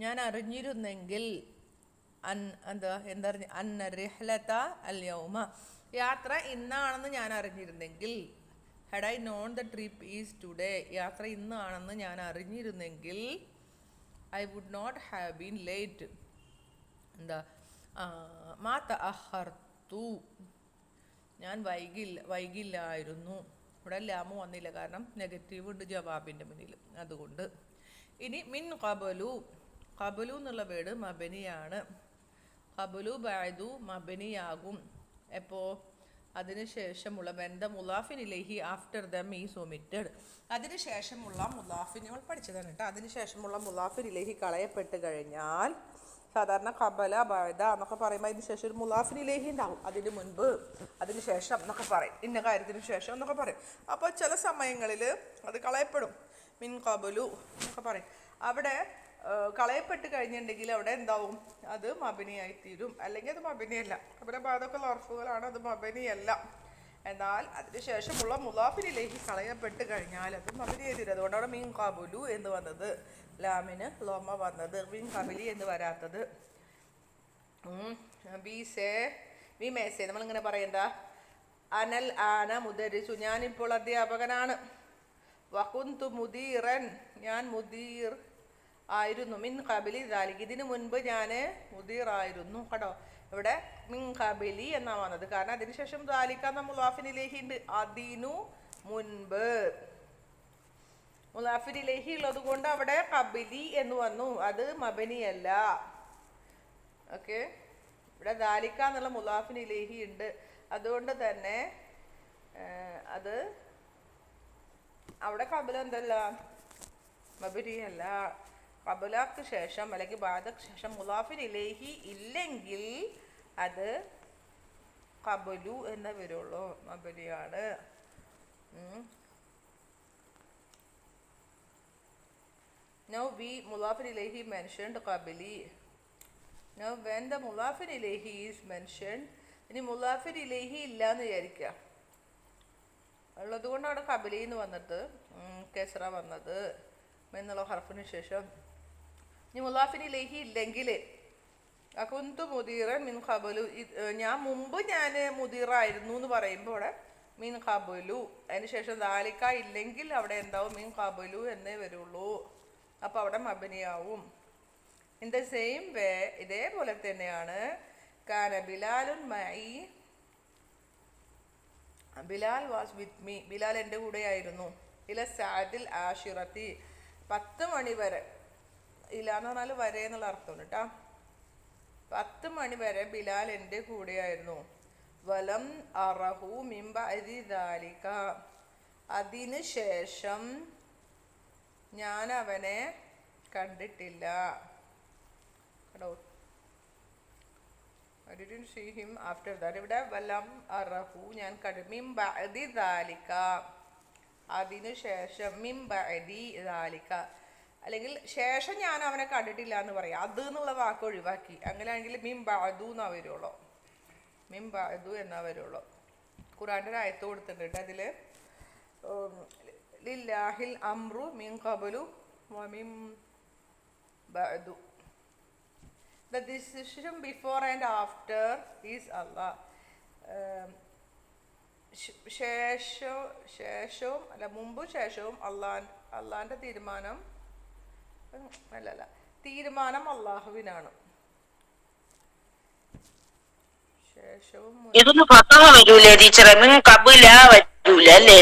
ഞാൻ അറിഞ്ഞിരുന്നെങ്കിൽ, അന്ന റിഹ്ലത അൽ യൗമ, യാത്ര ഇന്നാണെന്ന് ഞാൻ അറിഞ്ഞിരുന്നെങ്കിൽ, had I known the trip is today, യാത്ര ഇന്നാണെന്ന് ഞാൻ അറിഞ്ഞിരുന്നെങ്കിൽ I would not have been late. എന്താ മാ തഅഖർതു, ഞാൻ വൈകില്ലായിരുന്നു. ഇവിടെ ലാമു വന്നില്ല, കാരണം നെഗറ്റീവ് ഉണ്ട് ജവാബിൻ്റെ മുന്നിൽ, അതുകൊണ്ട്. ഇനി മിൻ ഖബലു, ഖബലു എന്നുള്ള വേർഡ് മബനിയാണ്. ഖബലു ബഅദു മബനിയാകും എപ്പോൾ? അതിന് ശേഷമുള്ള ബന്ധ മുലാഫിൻ ഇലൈഹി ആഫ്റ്റർ ദം ഈസ് ഒമിറ്റഡ്. അതിന് ശേഷമുള്ള മുലാഫിൻ നമ്മൾ പഠിച്ചതാണ് കേട്ടോ. അതിന് ശേഷമുള്ള മുലാഫിൻ ഇലൈഹി കളയപ്പെട്ട് കഴിഞ്ഞാൽ, സാധാരണ ഖബല ബഅദ എന്നൊക്കെ പറയുമ്പോൾ അതിന് ശേഷം ഒരു മുലാഫിൻ ഇലൈഹി ഉണ്ടാവും. അതിന് മുൻപ്, അതിന് ശേഷം എന്നൊക്കെ പറയും, ഇന്ന കാര്യത്തിന് ശേഷം എന്നൊക്കെ പറയും. അപ്പോൾ ചില സമയങ്ങളിൽ അത് കളയപ്പെടും. മിൻ ഖബലു എന്നൊക്കെ പറയും. അവിടെ കളയപ്പെട്ട് കഴിഞ്ഞിട്ടുണ്ടെങ്കിൽ അവിടെ എന്താവും? അത് മബനിയായിത്തീരും, അല്ലെങ്കിൽ അത് മബനിയല്ല. അവിടെ ബാധക്കുള്ള ഉറഫുകളാണ്, അത് മബനിയല്ല. എന്നാൽ അതിന് ശേഷമുള്ള മുലാഫിനിലേക്ക് കളയപ്പെട്ട് കഴിഞ്ഞാൽ അത് മബനിയായി തീരും. അതുകൊണ്ടാണ് മീൻ ഖബലു എന്ന് വന്നത്, ലാമിന് ലോമ വന്നത്, മീൻ ഖബലി എന്ന് വരാത്തത്. വി മേസേ നമ്മളിങ്ങനെ പറയണ്ട. അനൽ ആന മുദരിസു, ഞാനിപ്പോൾ അധ്യാപകനാണ്. വകുന്തു മുദീറൻ, ഞാൻ മുദീർ ആയിരുന്നു. മിൻ ഖബലി ദാലിക്, ഇതിനു മുൻപ് ഞാൻ മുദീർ ആയിരുന്നു കേട്ടോ. ഇവിടെ മിൻ ഖബലി എന്നാണ് വന്നത്, കാരണം അതിനുശേഷം ദാലിക എന്ന മുലാഫിനിലേഹി ഉണ്ട്. അതിനു മുൻപ് മുലാഫിനിലേഹി ഉള്ളത് കൊണ്ട് അവിടെ ഖബലി എന്ന് വന്നു, അത് മബനിയല്ല. ഓക്കെ, ഇവിടെ ദാലിക എന്നുള്ള മുലാഫിനിലേഹി ഉണ്ട്, അതുകൊണ്ട് തന്നെ അത് അവിടെ ഖബല എന്തല്ല, മബനിയല്ല. ഖബലക്ക് ശേഷം അല്ലെങ്കിൽ ബാദക്ക് ശേഷം മുലാഫിൻ ഇലൈഹി ഇല്ലെങ്കിൽ അത് ഖബലു എന്ന് വരുള്ളൂ, മബനിയാണ്. Now we mulafin ilayhi mentioned qabli. Now when the mulafin ilayhi is mentioned, ഇനി മുലാഫിൻ ഇലൈഹി ഇല്ല എന്ന് വിചാരിക്കുക, ഉള്ളത് കൊണ്ട് അവിടെ ഖബലി എന്ന് വന്നിട്ട് കെസ്റ വന്നത് എന്നുള്ള ഹർഫിന് ശേഷം. ഇനി മുലാഫിൻ ഇലൈഹി ഇല്ലെങ്കിൽ അകുന്തു മുദീറൻ മിൻ ഖബലു, ഞാൻ മുമ്പ് ഞാൻ മുദീറായിരുന്നു എന്ന് പറയുമ്പോൾ അവിടെ മീൻ ഖബലു, അതിന് ശേഷം ദാലിക ഇല്ലെങ്കിൽ അവിടെ എന്താവും? മീൻ ഖബലു എന്നേ വരുള്ളൂ, അപ്പോൾ അവിടെ മബനിയാവും. ഇൻ ദ സെയിം വേ, ഇതേപോലെ തന്നെയാണ് കാന ബിലാലുൻ മഈ, Bilal was with me, Bilal എൻ്റെ കൂടെയായിരുന്നു. ഇല സാദിൽ ആഷിറത്തി, 10 മണി വരെ. ഇല എന്ന് പറഞ്ഞാൽ വരെ എന്നുള്ള അർത്ഥമാണ് കേട്ടോ. 10 മണി വരെ ബിലാൽ എൻ്റെ കൂടെയായിരുന്നു. വലം അറഹു മിൻ ബഅദി ദാലിക, അതിന് ശേഷം ഞാൻ അവനെ കണ്ടിട്ടില്ല. കേട്ടോ, I didn't see him after that. ഇവിടെ വലം അറഹു ഞാൻ കണ്ടു. മിൻ ബഅദി ദാലിക, അതിനു ശേഷം. മിൻ ബഅദി ദാലിക അല്ലെങ്കിൽ ശേഷം ഞാൻ അവനെ കണ്ടിട്ടില്ല എന്ന് പറയാം. അത് എന്നുള്ള വാക്ക് ഒഴിവാക്കി, അങ്ങനെയാണെങ്കിൽ മിൻ ബഅദു എന്നാ വരുള്ളൂ, മിൻ ബഅദു എന്നാ വരുള്ളൂ. ഖുർആൻ്റെ ഒരു ആയത്ത് കൊടുത്തിട്ടുണ്ട് അതിൽ, ലില്ലാഹിൽ അംറു മിൻ ഖബലു വമിൻ ബഅദു. The decision before and after is Allah. ശേഷവും അല്ല, മുമ്പും ശേഷവും അള്ളാൻ്റെ തീരുമാനം അല്ലല്ല, തീരുമാനം അള്ളാഹുവിനാണ്. ശേഷവും ഇതൊന്ന് ഫതഹ വരൂലേ ടീച്ചറെ? മിൻ ഖബല വരൂല അല്ലേ?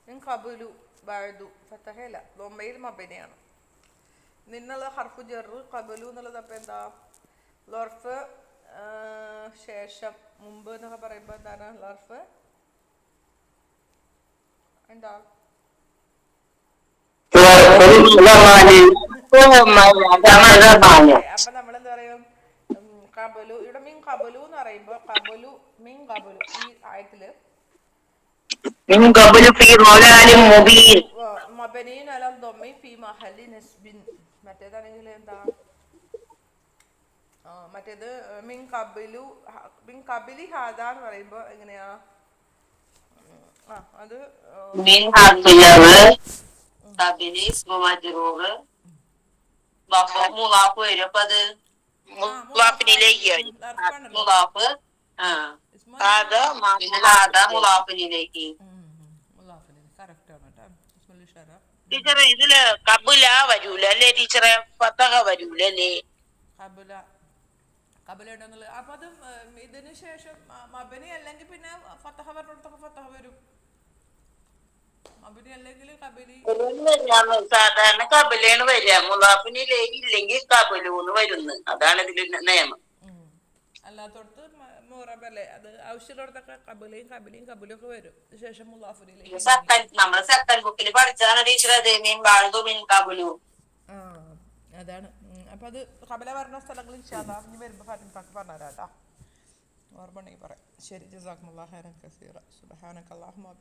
മിൻ ഖബലു ബഅദു ഫതഹല ദമ്മയിൽ മബനിയാണ്. നിന്നുള്ള ഹർഫു ജർ ഖബലു എന്നുള്ളത് അപ്പം എന്താ? ലർഫ് ശേഷം മുമ്പ് എന്നൊക്കെ പറയുമ്പോൾ എന്താണ് ലർഫ്? എന്താ? അപ്പൊ നമ്മളെന്താ പറയും? ഖബലു. ഇവിടെ മിൻ ഖബലു എന്ന് പറയുമ്പോൾ ഖബലു മിൻ ഖബലു ഈ ആയത്തില് മബനിൻ അലൽ ദമ്മി ഫീ മഹല്ലി നസ്ബിൻ. മറ്റേതാണെങ്കിൽ എന്താ? മറ്റേത് മിൻ ഖബലു മിൻ ഖബലി ഹാദ എന്ന് പറയുമ്പോൾ എങ്ങനെയാ? അത് അക്ഷരം. ടീച്ചറെ ഇതില് കബുല വരൂല അല്ലേ ടീച്ചറെ? ഫതഹ വരൂല അല്ലേ? കബുല കബുല ഉണ്ടെന്നുള്ളത് അപ്പൊ അത് ഇതിന് ശേഷം മബനി അല്ലെങ്കിൽ പിന്നെ ഫത്തഹ പറഞ്ഞിടത്തൊക്കെ ഫത്തഹ വരും. മബനി അല്ലെങ്കിൽ കബലി. സാധാരണ കബലയാണ് വരിക. മുലാഫിന് ഇല്ലെങ്കിൽ കബലൂന്ന് വരുന്നു. അതാണ് ഇതിൽ നിയമം. അല്ലാത്തടത്ത് മോറബല്ലേ, അത് ആവശ്യമുള്ളിടത്തൊക്കെ കബലയും കബിലിയും കബുലും ഒക്കെ വരും. ശേഷം മുലാഫിലേക്ക്. നമ്മള് സെക്കൻഡ് ബുക്കിൽ പഠിച്ചാണ് ടീച്ചർ അത് മീൻ ബാഴ്തു മീൻ കബുലു. ആ അതാണ്. അപ്പൊ അത് കബല പറഞ്ഞ സ്ഥലങ്ങൾ ഇൻഷാല്ലാ ഇനി വരുമ്പോ പറഞ്ഞുതരാം കേട്ടോ. ഓർമ്മ ഉണ്ടെങ്കിൽ പറയാം. ശരി, ജസാക്കുമുല്ലാഹ് ഖൈറൻ കസീറ. സുബ്ഹാനക അല്ലാഹുമ്മ